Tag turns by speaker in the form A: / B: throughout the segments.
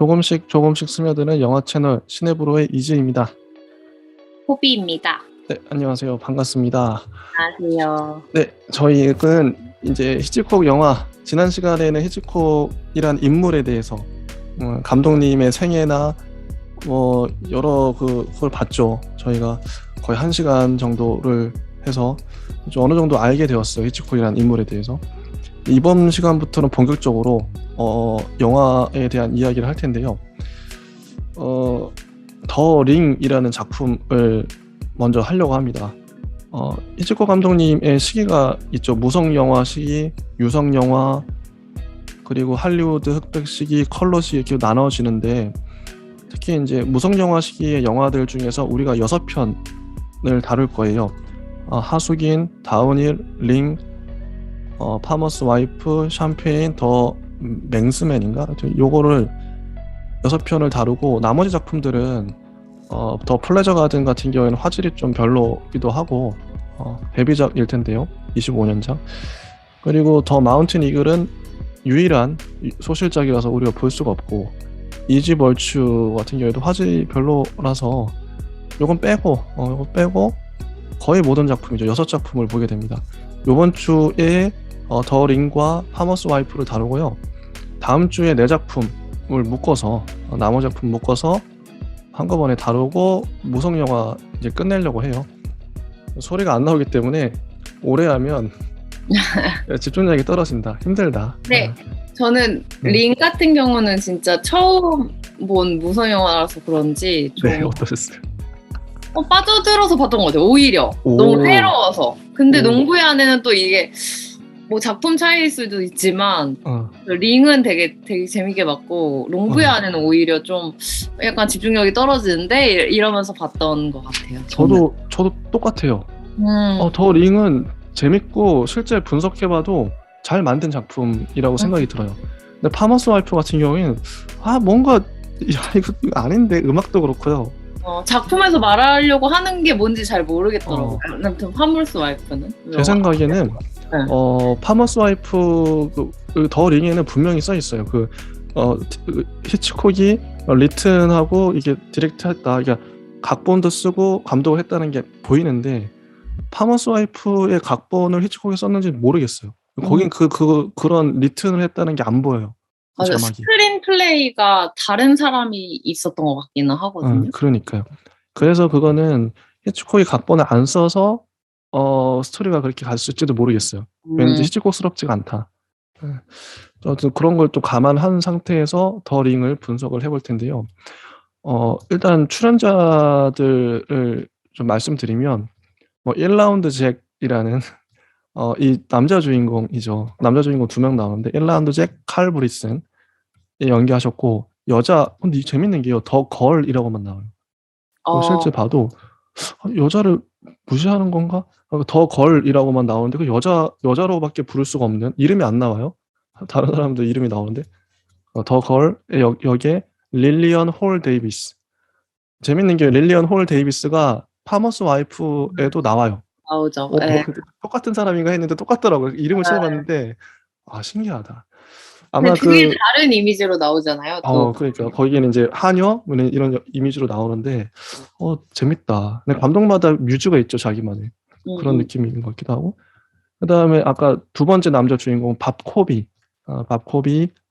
A: 조금씩 조금씩 스며드는 영화 채널 시네브로의 이지입니다.
B: 호비입니다.
A: 네, 안녕하세요. 반갑습니다.
B: 안녕하세요.
A: 네, 저희는 이제 히치콕 영화, 지난 시간에는 히치콕이란 인물에 대해서 감독님의 생애나 뭐 여러 그걸 봤죠. 저희가 거의 1시간 정도를 해서 좀 어느 정도 알게 되었어요. 히치콕이란 인물에 대해서. 이번 시간부터는 본격적으로 영화에 대한 이야기를 할 텐데요. 더 링이라는 작품을 먼저 하려고 합니다. 히치콕 감독님의 시기가 있죠. 무성 영화 시기, 유성 영화, 그리고 할리우드 흑백 시기, 컬러 시기 이렇게 나눠지는데, 특히 이제 무성 영화 시기의 영화들 중에서 우리가 6편을 다룰 거예요. 하수긴, 다운힐, 링, 파머스 와이프, 샴페인, 더 맹스맨인가? 요거를 6편을 다루고, 나머지 작품들은 더 플레저 가든 같은 경우에는 화질이 좀 별로기도 하고 데뷔작일 텐데요. 25년작. 그리고 더 마운틴 이글은 유일한 소실작이라서 우리가 볼 수가 없고, 이지 벌츄 같은 경우에도 화질이 별로라서 요건 빼고 요거 빼고 거의 모든 작품이죠. 6작품을 보게 됩니다. 요번 주에 더 링과 파머스 와이프를 다루고요. 다음 주에 4작품을 묶어서 나머지 작품 묶어서 한꺼번에 다루고 무성 영화 이제 끝내려고 해요. 소리가 안 나오기 때문에 오래 하면 집중력이 떨어진다. 힘들다.
B: 네, 저는 링 같은 경우는 진짜 처음 본 무성 영화라서 그런지 좀
A: 네, 어떠셨어요?
B: 빠져들어서 봤던 것 같아요. 오히려 너무 새로워서. 근데 농부의 아내는 또 이게 뭐 작품 차이일 수도 있지만 링은 되게 재밌게 봤고, 농부의 아내는 오히려 좀 약간 집중력이 떨어지는데 이러면서 봤던 것 같아요.
A: 저도 똑같아요. 더 링은 재밌고 실제 분석해봐도 잘 만든 작품이라고 생각이 들어요. 근데 파머스 와이프 같은 경우에는 뭔가 이거 아닌데, 음악도 그렇고요.
B: 작품에서 말하려고 하는 게 뭔지 잘 모르겠더라고요. 아무튼 파머스 와이프는
A: 제 생각에는 파머스 와이프 더 링에는 분명히 써 있어요. 히치콕이 리튼하고 이게 디렉트했다, 그러니까 각본도 쓰고 감독을 했다는 게 보이는데, 파머스 와이프의 각본을 히치콕이 썼는지 모르겠어요. 거긴 그런 리튼을 했다는 게 안 보여요.
B: 맞아요. 스크린 플레이가 다른 사람이 있었던 것 같기는 하거든요.
A: 그러니까요. 그래서 그거는 히치콕이 각본을 안 써서 스토리가 그렇게 갔을지도 모르겠어요. 왠지 히치콕스럽지가 않다. 어쨌든 그런 걸 또 감안한 상태에서 더 링을 분석을 해볼 텐데요. 일단 출연자들을 좀 말씀드리면, 1라운드 잭이라는 이 남자 주인공이죠. 남자 주인공 2명 나오는데, 1라운드 잭 칼 브리슨 연기하셨고, 근데 재밌는 게요, 더 걸이라고만 나와요. 실제 봐도 여자를 무시하는 건가? 더 걸이라고만 나오는데 그 여자로밖에 부를 수가 없는, 이름이 안 나와요. 다른 사람들 이름이 나오는데 더 걸의 여기에 릴리언 홀 데이비스. 재밌는 게 릴리언 홀 데이비스가 파머스 와이프에도 나와요.
B: 나오죠.
A: 똑같은 사람인가 했는데 똑같더라고요. 이름을 찾아봤는데 신기하다. 아마
B: 되게 다른 이미지로 나오잖아요. 또.
A: 그러니까 거기에는 이제 하녀 이런 이미지로 나오는데 재밌다. 근데 감독마다 뮤즈가 있죠, 자기만의. 그런 느낌인 것 같기도 하고. 그다음에 아까 2번째 남자 주인공 밥 코비,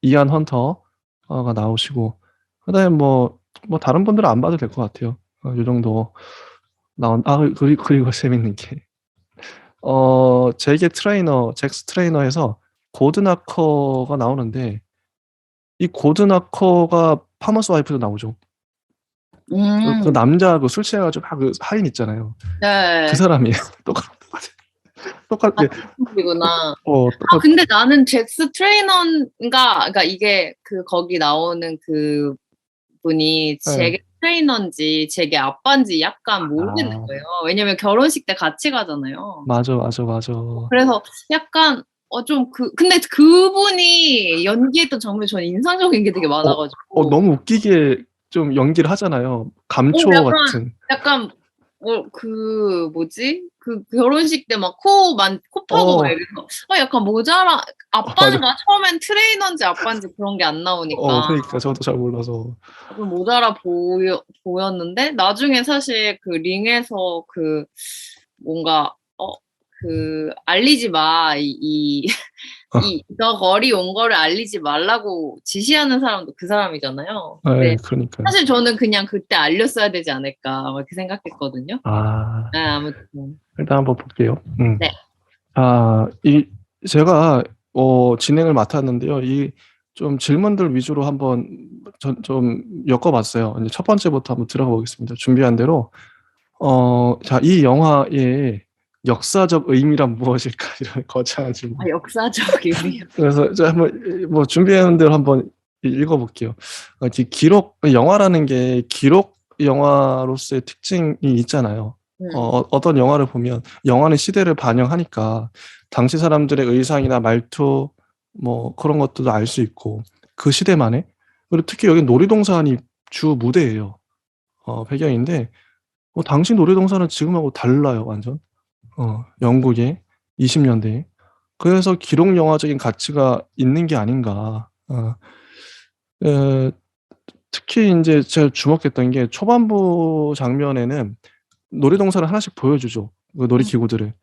A: 이안 헌터가 나오시고, 그다음에 뭐 다른 분들은 안 봐도 될 것 같아요. 이 정도 나온. 그리고 재밌는 게 잭스 트레이너에서 고드나커가 나오는데, 이 고드나커가 파머스 와이프도 나오죠. 그 남자 술 취해가지고 막 하인 있잖아요.
B: 네.
A: 그 사람이에요. 똑같게.
B: 이구나. 근데 나는 잭스 트레이너인가, 그러니까 이게 거기 나오는 그 분이 잭의 트레이너인지 잭의 아빠인지 약간 모르겠는 거예요. 왜냐면 결혼식 때 같이 가잖아요.
A: 맞아.
B: 그래서 약간 근데 그분이 연기했던 장면이 저는 인상적인 게 되게 많아가지고.
A: 너무 웃기게 좀 연기를 하잖아요. 감초 같은.
B: 약간 그 결혼식 때 막 코 파고 막 이래서 약간 모자라. 아빠는 나 처음엔 트레이너인지 아빠인지 그런 게 안 나오니까.
A: 그러니까 저도 잘 몰라서.
B: 좀 모자라 보였는데 나중에 사실 그 링에서 그 뭔가 그 알리지 마. 너 거리 온 거를 알리지 말라고 지시하는 사람도 그 사람이잖아요.
A: 네,
B: 근데
A: 그러니까요.
B: 사실 저는 그냥 그때 알렸어야 되지 않을까 이렇게 생각했거든요. 네, 아무튼
A: 일단 한번 볼게요.
B: 네.
A: 제가 진행을 맡았는데요. 이 좀 질문들 위주로 한번 좀 엮어봤어요. 이제 첫 번째부터 한번 들어가 보겠습니다. 준비한 대로. 자, 이 영화의 역사적 의미란 무엇일까? 이런 거창한 질문.
B: 역사적 의미.
A: 그래서 제가 한번 뭐 준비한 대로 한번 읽어볼게요. 영화라는 게 기록 영화로서의 특징이 있잖아요. 어떤 영화를 보면 영화는 시대를 반영하니까 당시 사람들의 의상이나 말투 뭐 그런 것들도 알 수 있고 그 시대만의. 그리고 특히 여기 놀이동산이 주 무대예요. 배경인데 당시 놀이동산은 지금하고 달라요, 완전. 영국의 20년대. 그래서 기록 영화적인 가치가 있는 게 아닌가. 특히 이제 제가 주목했던 게 초반부 장면에는 놀이동산을 하나씩 보여주죠. 그 놀이기구들을.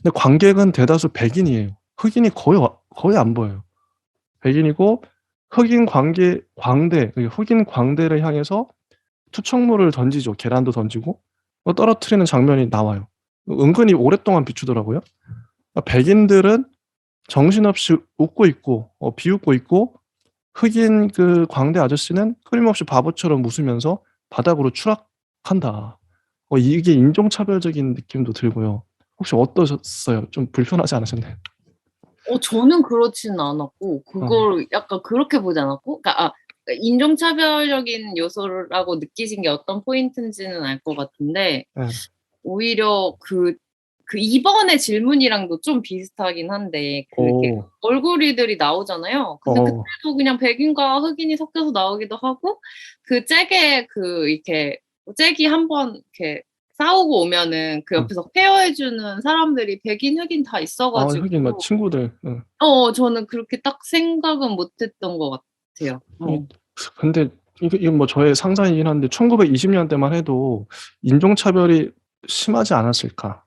A: 근데 관객은 대다수 백인이에요. 흑인이 거의 안 보여요. 백인이고 흑인 광대를 향해서 투척물을 던지죠. 계란도 던지고 떨어뜨리는 장면이 나와요. 은근히 오랫동안 비추더라고요. 백인들은 정신없이 웃고 있고 비웃고 있고 흑인 그 광대 아저씨는 끊임없이 바보처럼 웃으면서 바닥으로 추락한다. 이게 인종차별적인 느낌도 들고요. 혹시 어떠셨어요? 좀 불편하지 않으셨나요?
B: 저는 그렇지는 않았고 그걸 약간 그렇게 보지 않았고 그러니까 인종차별적인 요소라고 느끼신 게 어떤 포인트인지는 알 것 같은데 오히려 그 이번의 질문이랑도 좀 비슷하긴 한데 그게 얼굴이들이 나오잖아요. 근데 그때도 그냥 백인과 흑인이 섞여서 나오기도 하고 그 잭에 이렇게 잭이 한번 이렇게 싸우고 오면은 그 옆에서 케어해주는 사람들이 백인, 흑인 다 있어가지고.
A: 흑인 막 친구들.
B: 저는 그렇게 딱 생각은 못했던 것 같아요.
A: 근데 이건 뭐 저의 상상이긴 한데 1920년대만 해도 인종차별이 심하지 않았을까.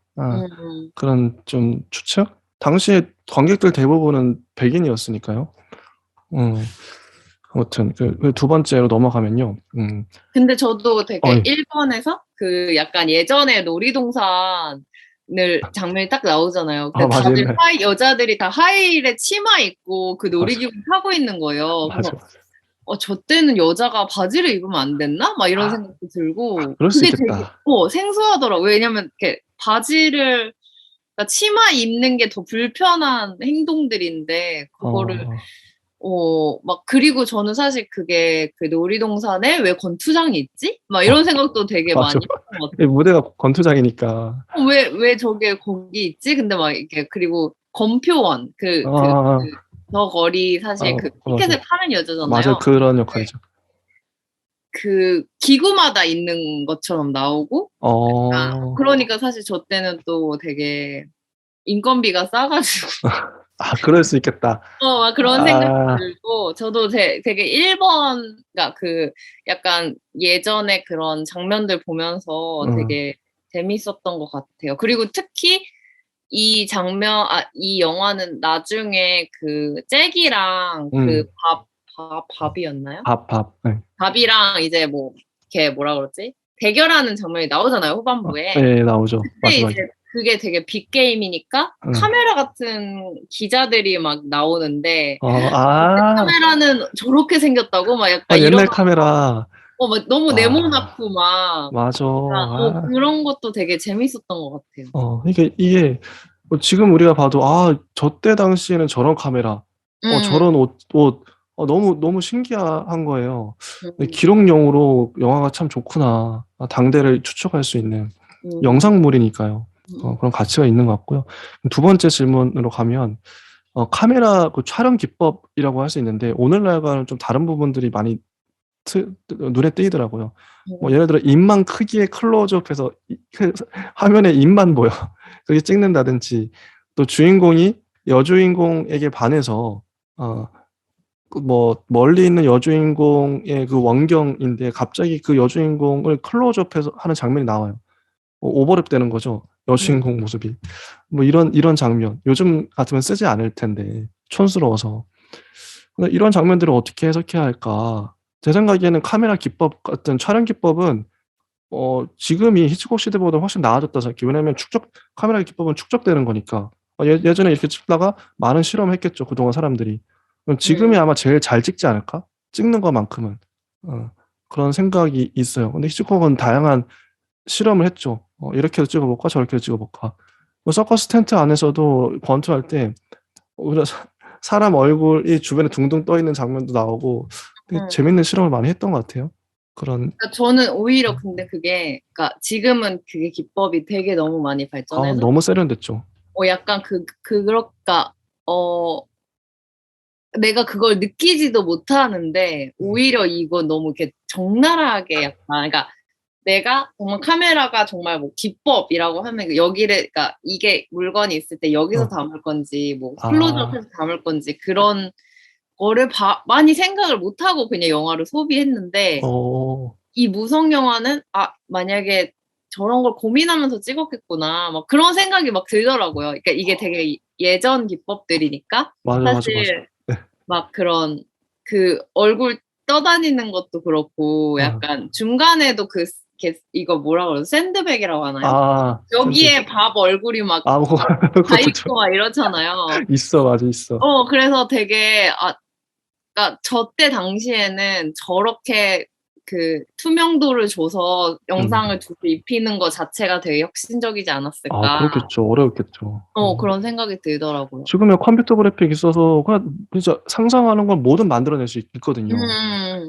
A: 그런 좀 추측? 당시에 관객들 대부분은 백인이었으니까요. 아무튼 그 두 번째로 넘어가면요.
B: 근데 저도 되게 일본에서 그 약간 예전에 놀이동산을 장면이 딱 나오잖아요. 근데 다들 여자들이 다 하이힐에 치마 입고 그 놀이기구 타고 있는 거예요. 그래서 저 때는 여자가 바지를 입으면 안 됐나? 막 이런 생각도 들고 그게 되게 생소하더라고요. 왜냐면 이렇게 바지를 그러니까 치마 입는 게 더 불편한 행동들인데 그거를 막 그리고 저는 사실 그게 그 놀이동산에 왜 권투장이 있지? 막 이런 생각도 되게 많이 했던 것 같아요.
A: 무대가 권투장이니까.
B: 왜 저게 거기 있지? 근데 막 이렇게 그리고 검표원 저 거리 사실 그 티켓을 파는 여자잖아요.
A: 맞아요, 그런 역할이죠.
B: 그 기구마다 있는 것처럼 나오고 그러니까 사실 저 때는 또 되게 인건비가 싸가지고
A: 그럴 수 있겠다.
B: 막 그런 생각도 들고 저도 되게 일본 그러니까 그 약간 예전에 그런 장면들 보면서 되게 재밌었던 것 같아요. 그리고 특히 이 이 영화는 나중에 그 잭이랑 그 밥이었나요?
A: 네.
B: 밥이랑 이제 뭐 이렇게 뭐라 그러지? 대결하는 장면이 나오잖아요, 후반부에.
A: 네, 나오죠.
B: 근데 이제 그게 되게 빅게임이니까 카메라 같은 기자들이 막 나오는데 카메라는 저렇게 생겼다고 막 약간
A: 옛날 카메라.
B: 막 너무 네모나고 막
A: 맞아.
B: 그런 것도 되게 재밌었던 것 같아요.
A: 그러니까 이게 지금 우리가 봐도 저 때 당시에는 저런 카메라, 저런 옷 너무 신기한 거예요. 기록용으로 영화가 참 좋구나. 당대를 추측할 수 있는 영상물이니까요. 그런 가치가 있는 것 같고요. 두 번째 질문으로 가면 카메라 그 촬영 기법이라고 할 수 있는데 오늘날과는 좀 다른 부분들이 많이 눈에 띄더라고요. 뭐 예를 들어 입만 크기의 클로즈업해서 화면에 입만 보여. 그렇게 찍는다든지 또 주인공이 여주인공에게 반해서 뭐 멀리 있는 여주인공의 그 원경인데 갑자기 그 여주인공을 클로즈업해서 하는 장면이 나와요. 오버랩 되는 거죠. 여주인공 모습이. 뭐 이런 장면. 요즘 같으면 쓰지 않을 텐데 촌스러워서. 근데 이런 장면들을 어떻게 해석해야 할까? 제 생각에는 카메라 기법 같은 촬영 기법은 지금이 히치콕 시대보다 훨씬 나아졌다 생각해요. 왜냐면 카메라 기법은 축적되는 거니까. 예전에 이렇게 찍다가 많은 실험을 했겠죠. 그동안 사람들이. 그럼 지금이 아마 제일 잘 찍지 않을까? 찍는 것만큼은. 그런 생각이 있어요. 근데 히치콕은 다양한 실험을 했죠. 이렇게도 찍어볼까? 저렇게도 찍어볼까? 뭐 서커스 텐트 안에서도 권투할 때 오히려 사람 얼굴이 주변에 둥둥 떠 있는 장면도 나오고 되게 재밌는 실험을 많이 했던 것 같아요.
B: 그러니까 저는 오히려 근데 그게 그러니까 지금은 그게 기법이 되게 너무 많이 발전해서
A: 너무 세련됐죠.
B: 약간 그러니까 내가 그걸 느끼지도 못하는데 오히려 이건 너무 이렇게 적나라하게 약간 그러니까 내가 정말 카메라가 정말 뭐 기법이라고 하면 여기를 그러니까 이게 물건이 있을 때 여기서 담을 건지 뭐 클로즈업해서 담을 건지 그런 거를 많이 생각을 못 하고 그냥 영화를 소비했는데 이 무성 영화는 만약에 저런 걸 고민하면서 찍었겠구나 막 그런 생각이 막 들더라고요. 그러니까 이게 되게 예전 기법들이니까 사실
A: 맞아.
B: 막 그런 그 얼굴 떠다니는 것도 그렇고 약간 중간에도 이거 뭐라 그러죠? 샌드백이라고 하나요? 여기에 밥 얼굴이 막 다 있고 막 이렇잖아요.
A: 맞아, 있어.
B: 그래서 되게 그러니까 저 때 당시에는 저렇게 그 투명도를 줘서 영상을 두고 입히는 것 자체가 되게 혁신적이지 않았을까.
A: 그렇겠죠. 어려웠겠죠.
B: 그런 생각이 들더라고요.
A: 지금의 컴퓨터 그래픽 있어서 그냥 진짜 상상하는 건 뭐든 만들어낼 수 있거든요.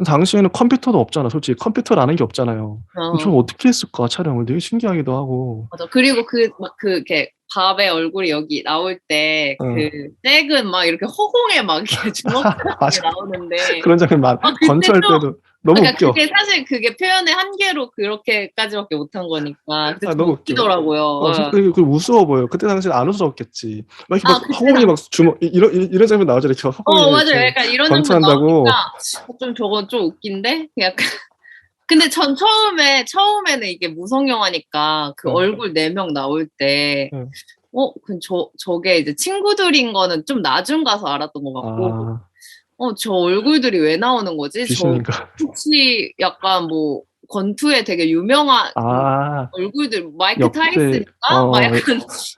A: 당시에는 컴퓨터도 없잖아. 솔직히 컴퓨터라는 게 없잖아요. 저 어떻게 했을까 촬영을 되게 신기하기도 하고.
B: 맞아. 그리고 이렇게 밥의 얼굴이 여기 나올 때 그 잭은 막 이렇게 허공에 막 이렇게 주먹같이 나오는데
A: 그런 장면 건조할 때도 너무 웃겨.
B: 그게 표현의 한계로 그렇게까지밖에 못한 거니까 그때
A: 너무
B: 웃기더라고요.
A: 그리고 우스워 보여. 그때 당시엔 안 웃었겠지. 막 이렇게 막 허공이 막 주먹 이런 장면 나오죠. 이렇게 허공이
B: 맞아요. 약간 이런 장면 나오니까 좀 저건 좀 웃긴데 약간. 근데 전 처음에는 이게 무성 영화니까 그 얼굴 4명 나올 때 저게 이제 친구들인 거는 좀 나중 가서 알았던 것 같고 저 얼굴들이 왜 나오는 거지?
A: 귀신인가?
B: 혹시 약간 뭐 권투에 되게 유명한 얼굴들 마이크 타이슨인가? 막 약간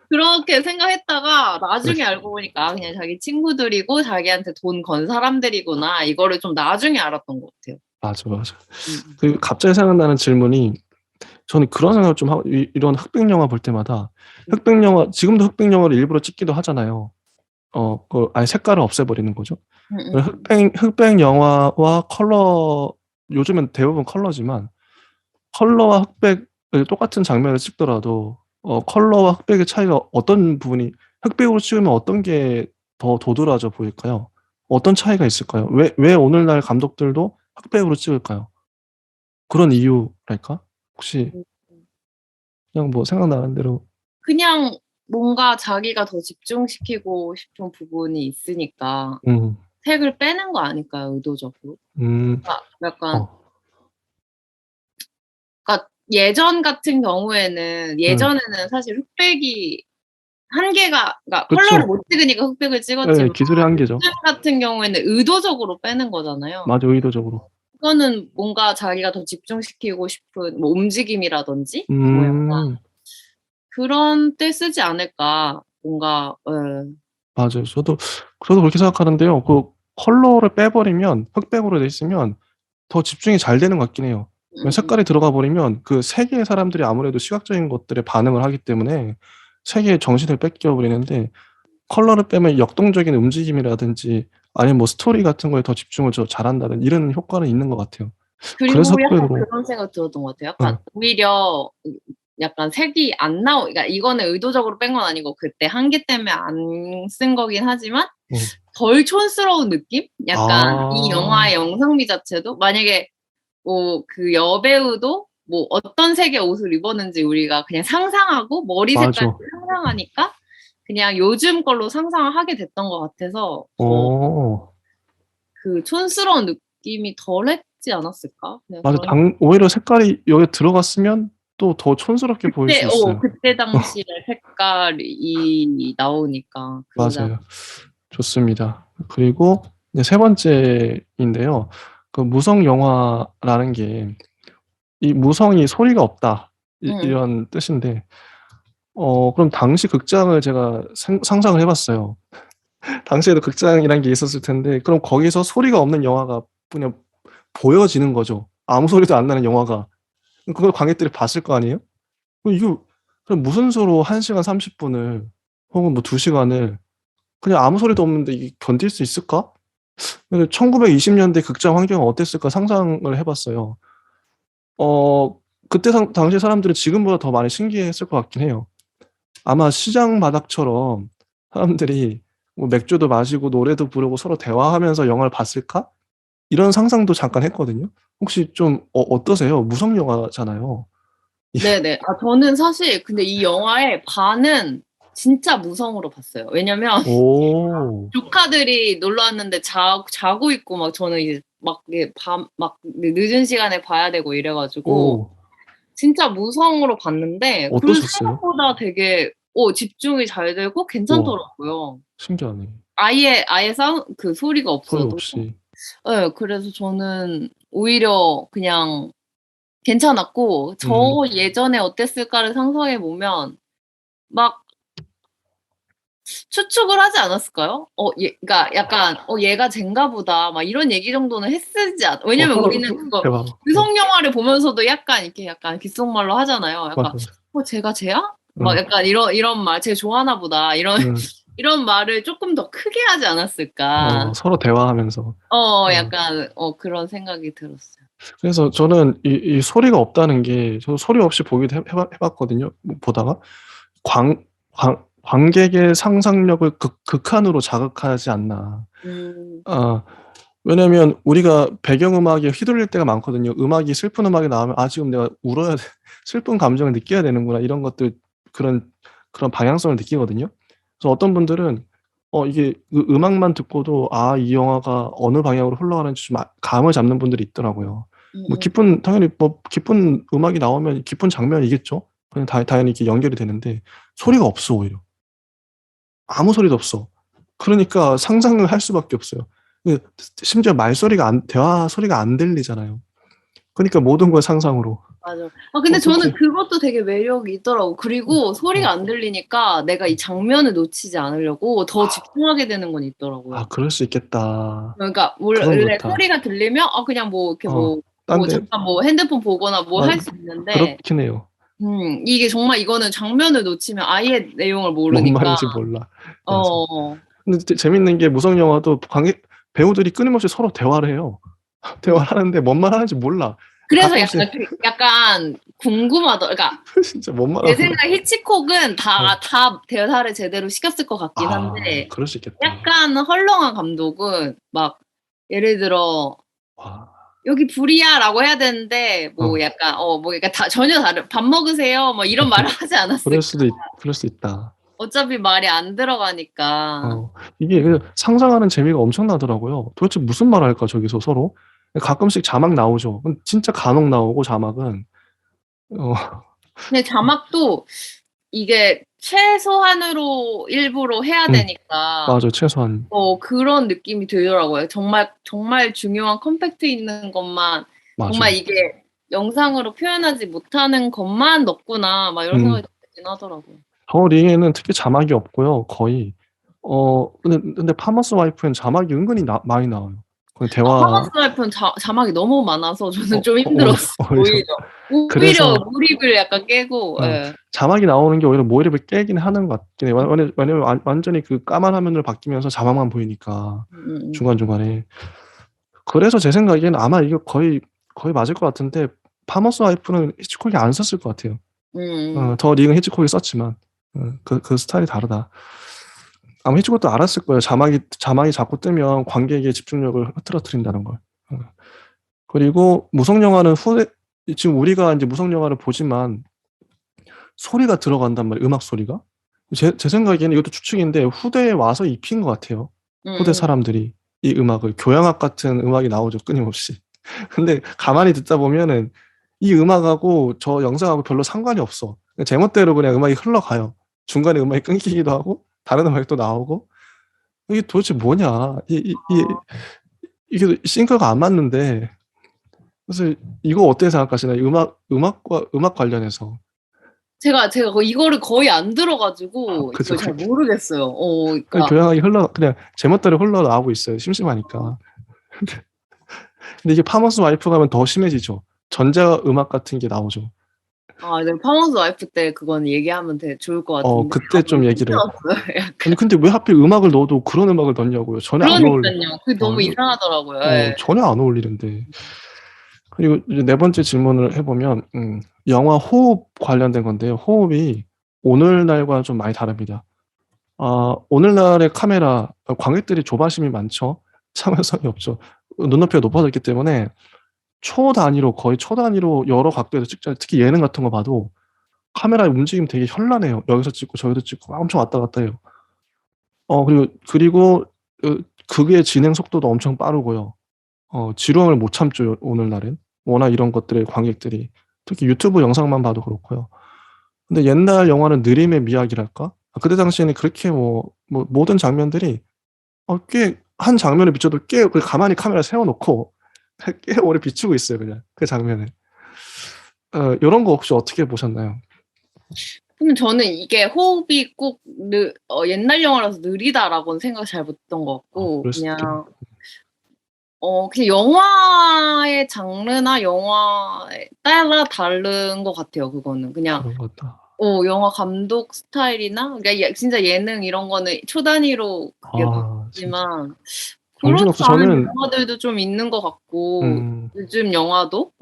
B: 그렇게 생각했다가 나중에 알고 보니까 그냥 자기 친구들이고 자기한테 돈 건 사람들이구나 이거를 좀 나중에 알았던 것 같아요.
A: 맞아. 그 갑자기 생각나는 질문이 저는 그런 생각을 좀 하고 이런 흑백 영화 볼 때마다 흑백 영화 지금도 흑백 영화를 일부러 찍기도 하잖아요. 아예 색깔을 없애버리는 거죠. 흑백 영화와 컬러 요즘은 대부분 컬러지만 컬러와 흑백을 똑같은 장면을 찍더라도 컬러와 흑백의 차이가 어떤 부분이 흑백으로 찍으면 어떤 게 더 도드라져 보일까요? 어떤 차이가 있을까요? 왜 오늘날 감독들도 흑백으로 찍을까요? 그런 이유랄까? 혹시 그냥 뭐 생각나는 대로
B: 그냥 뭔가 자기가 더 집중시키고 싶은 부분이 있으니까 색을 빼는 거 아닐까요? 의도적으로. 약간 그러니까 예전 같은 경우에는 예전에는 사실 흑백이 한계가 그러니까 컬러를 못 찍으니까 흑백을 찍었지만
A: 기술의 한계죠.
B: 요즘 같은 경우에는 의도적으로 빼는 거잖아요.
A: 맞아, 의도적으로.
B: 그거는 뭔가 자기가 더 집중시키고 싶은 뭐 움직임이라든지 뭐 약간 그런 때 쓰지 않을까 뭔가.
A: 맞아요. 저도 그렇게 생각하는데요. 그 컬러를 빼버리면 흑백으로 돼 있으면 더 집중이 잘 되는 것 같긴 해요. 색깔이 들어가 버리면 그 세계의 사람들이 아무래도 시각적인 것들에 반응을 하기 때문에 세계의 정신을 뺏겨 버리는데 컬러를 빼면 역동적인 움직임이라든지 아니면 뭐 스토리 같은 거에 더 집중을 잘한다든 이런 효과는 있는 것 같아요.
B: 그리고 약간 그런 생각 들었던 것 같아요. 약간 오히려 약간 색이 안 그러니까 이거는 의도적으로 뺀 건 아니고 그때 한계 때문에 안 쓴 거긴 하지만 덜 촌스러운 느낌? 약간 이 영화의 영상미 자체도 만약에 뭐 그 여배우도 뭐 어떤 색의 옷을 입었는지 우리가 그냥 상상하고 머리 색깔
A: 맞아.
B: 상상하니까 그냥 요즘 걸로 상상을 하게 됐던 것 같아서 더
A: 오,
B: 그 촌스러운 느낌이 덜했지 않았을까? 그냥
A: 맞아.
B: 그런
A: 오히려 색깔이 여기 들어갔으면 또 더 촌스럽게 보일 수 있어요.
B: 그때 당시의 색깔이 나오니까 그자.
A: 맞아요. 좋습니다. 그리고 이제 세 번째인데요. 그 무성 영화라는 게 이 무성이 소리가 없다
B: 응.
A: 이런 뜻인데 그럼 당시 극장을 제가 상상을 해봤어요. 당시에도 극장이란 게 있었을 텐데 그럼 거기서 소리가 없는 영화가 그냥 보여지는 거죠. 아무 소리도 안 나는 영화가. 그걸 관객들이 봤을 거 아니에요? 이거 그럼 무슨 수로 1시간 30분을 혹은 뭐 2시간을 그냥 아무 소리도 없는데 이게 견딜 수 있을까? 1920년대 극장 환경은 어땠을까 상상을 해봤어요. 그때 당시 사람들은 지금보다 더 많이 신기했을 것 같긴 해요. 아마 시장 바닥처럼 사람들이 뭐 맥주도 마시고 노래도 부르고 서로 대화하면서 영화를 봤을까? 이런 상상도 잠깐 했거든요. 혹시 좀 어떠세요? 무성 영화잖아요.
B: 네네. 아, 저는 사실 근데 이 영화의 반은 진짜 무성으로 봤어요. 왜냐면
A: 오,
B: 조카들이 놀러 왔는데 자고 있고 막 저는 이제 막 이게 막 늦은 시간에 봐야 되고 이래가지고
A: 오,
B: 진짜 무성으로 봤는데 그
A: 어떠셨어요?
B: 생각보다 되게 집중이 잘 되고
A: 와,
B: 괜찮더라고요.
A: 신기하네.
B: 아예 그 소리가
A: 소리
B: 없어도.
A: 없이.
B: 네, 그래서 저는 오히려 그냥 괜찮았고 저
A: 음,
B: 예전에 어땠을까를 상상해 보면 막 추측을 하지 않았을까요? 그러니까 약간 얘가 쟨가 보다 막 이런 얘기 정도는 했을지 왜냐면
A: 서로
B: 우리는 그거
A: 대화.
B: 유성 영화를 보면서도 약간 이렇게 약간 귓속말로 하잖아요. 약간
A: 맞아요.
B: 쟤가 쟤야? 막
A: 응,
B: 약간 이런 말, 쟤 좋아하나 보다 이런
A: 응.
B: 이런 말을 조금 더 크게 하지 않았을까?
A: 서로 대화하면서. 어.
B: 약간 그런 생각이 들었어요.
A: 그래서 저는 이 소리가 없다는 게, 저도 소리 없이 보기도 해봤거든요. 뭐 보다가. 관객의 상상력을 극한으로 자극하지 않나.
B: 음,
A: 아, 왜냐면 우리가 배경음악에 휘둘릴 때가 많거든요. 음악이 슬픈 음악이 나오면, 지금 내가 울어야 돼. 슬픈 감정을 느껴야 되는구나. 이런 것들, 그런 방향성을 느끼거든요. 그래서 어떤 분들은, 이게 음악만 듣고도, 이 영화가 어느 방향으로 흘러가는지 좀 감을 잡는 분들이 있더라고요.
B: 음,
A: 뭐,
B: 음.
A: 당연히 뭐, 기쁜 음악이 나오면 기쁜 장면이겠죠? 그냥 당연히 이렇게 연결이 되는데, 소리가 없어, 오히려. 아무 소리도 없어. 그러니까 상상을 할 수밖에 없어요. 심지어 대화 소리가 안 들리잖아요. 그러니까 모든 걸 상상으로.
B: 맞아. 근데 저는
A: 어떻게?
B: 그것도 되게 매력이 있더라고. 그리고 소리가 안 들리니까 내가 이 장면을 놓치지 않으려고 더 집중하게 되는 건 있더라고요.
A: 그럴 수 있겠다.
B: 그러니까
A: 그건
B: 원래
A: 그렇다.
B: 소리가 들리면 그냥 뭐 이렇게
A: 딴 데,
B: 잠깐 뭐 핸드폰 보거나 뭐 할 수 있는데
A: 그렇긴 해요.
B: 이게 정말 이거는 장면을 놓치면 아예 내용을
A: 뭔
B: 모르니까
A: 말인지 몰라. 맞아.
B: 어,
A: 근데 재밌는 게 무성 영화도 배우들이 끊임없이 서로 대화를 해요.
B: 음.
A: 대화를 하는데 뭔 말 하는지 몰라.
B: 그래서
A: 가끔씩
B: 약간 그러니까
A: 진짜 뭔 말
B: 제
A: 하는 거야.
B: 생각에 히치콕은
A: 어.
B: 다 대사를 제대로 시켰을 것 같긴 한데
A: 그럴 수 있겠다.
B: 약간 헐렁한 감독은 막 예를 들어
A: 와.
B: 여기 불이야라고 해야 되는데 뭐
A: 어.
B: 약간 뭐 그러니까 전혀 다른 밥 먹으세요 뭐 이런 말을 하지 않았을까.
A: 그럴 수 있다.
B: 어차피 말이 안 들어가니까.
A: 이게 상상하는 재미가 엄청나더라고요. 도대체 무슨 말 할까, 저기서 서로? 가끔씩 자막 나오죠. 진짜 간혹 나오고, 자막은. 어,
B: 근데 자막도 이게 최소한으로 일부러 해야 되니까
A: 맞아, 최소한.
B: 그런 느낌이 들더라고요. 정말 정말 중요한 컴팩트 있는 것만 정말
A: 맞아.
B: 이게 영상으로 표현하지 못하는 것만 넣구나 막 이런
A: 음,
B: 생각이 들긴 하더라고요.
A: 더 링에는 특히 자막이 없고요, 거의. 근데 파머스 와이프는 자막이 은근히 많이 나와요. 거의 대화,
B: 파머스 라이프는 자막이 너무 많아서 저는 좀
A: 오히려,
B: 힘들었어요.
A: 오히려.
B: 오히려 오히려
A: 그래서,
B: 몰입을 약간 깨고. 예.
A: 자막이 나오는 게 오히려 몰입을 깨긴 하는 것 같긴 해요. 왜냐면 완전히 그 까만 화면으로 바뀌면서 자막만 보이니까,
B: 음, 음,
A: 중간중간에. 그래서 제 생각에는 아마 이거 거의 맞을 것 같은데, 파머스 와이프는 히치콕이 안 썼을 것 같아요.
B: 음, 음.
A: 더 링은 히치콕이 썼지만, 그 스타일이 다르다. 아마 히치콕도 알았을 거예요. 자막이 자꾸 뜨면 관객의 집중력을 흐트러뜨린다는 걸. 그리고 무성 영화는 지금 우리가 이제 무성 영화를 보지만 소리가 들어간단 말이에요. 음악 소리가. 제 생각에는 이것도 추측인데 후대에 와서 입힌 것 같아요. 후대 사람들이 이 음악을 교향악 같은 음악이 나오죠 끊임없이. 근데 가만히 듣다 보면은 이 음악하고 저 영상하고 별로 상관이 없어. 제멋대로 그냥 음악이 흘러가요. 중간에 음악이 끊기기도 하고 다른 음악이 또 나오고 이게 도대체 뭐냐? 이게 싱크가 안 맞는데 그래서 이거 어떻게 생각하시나요? 음악 관련해서.
B: 제가 이거를 거의 안 들어가지고
A: 그죠,
B: 이걸 잘
A: 그게.
B: 모르겠어요. 그러니까
A: 교향악이 그냥 제멋대로 흘러나오고 있어요. 심심하니까. 근데 이게 파머스 와이프 가면 더 심해지죠. 전자 음악 같은 게 나오죠.
B: 네, 파머스 와이프 때 그건 얘기하면 되게 좋을 것 같은데
A: 그때 좀 얘기를.
B: 힘들었어요.
A: 아니 근데 왜 하필 음악을 넣어도 그런 음악을 넣냐고요. 전혀 안 어울려.
B: 그러니까요. 그게 너무
A: 이거
B: 이상하더라고요. 예.
A: 전혀 안 어울리는데. 그리고 이제 네 번째 질문을 해보면 영화 호흡 관련된 건데요. 호흡이 오늘날과는 좀 많이 다릅니다. 오늘날의 카메라 광객들이 조바심이 많죠. 참을성이 없죠. 눈높이가 높아졌기 때문에 거의 초 단위로 여러 각도에서 찍잖아요. 특히 예능 같은 거 봐도 카메라의 움직임 되게 현란해요. 여기서 찍고 저기서 찍고 엄청 왔다 갔다 해요. 그리고 극의 진행 속도도 엄청 빠르고요. 지루함을 못 참죠, 오늘날은. 워낙 이런 것들의 관객들이. 특히 유튜브 영상만 봐도 그렇고요. 근데 옛날 영화는 느림의 미학이랄까? 그때 당시에는 그렇게 모든 장면들이 꽤 한 장면을 비춰도 꽤 가만히 카메라 세워놓고 꽤 오래 비추고 있어요, 그냥 그 장면을. 이런 거 혹시 어떻게 보셨나요?
B: 근데 저는 이게 호흡이 꼭 옛날 영화라서 느리다라고는 생각 잘 못했던 것 같고
A: 그럴 수도 있겠네.
B: 그냥 영화의 장르나 영화에 따라 다른 것 같아요. 그거는 그냥
A: 그런 것 같다.
B: 영화 감독 스타일이나 그러니까 진짜 예능 이런 거는 초 단위로 그게 바뀌지만 그렇지
A: 정신없어.
B: 않은
A: 저는
B: 영화들도 좀 있는 것 같고 요즘 영화도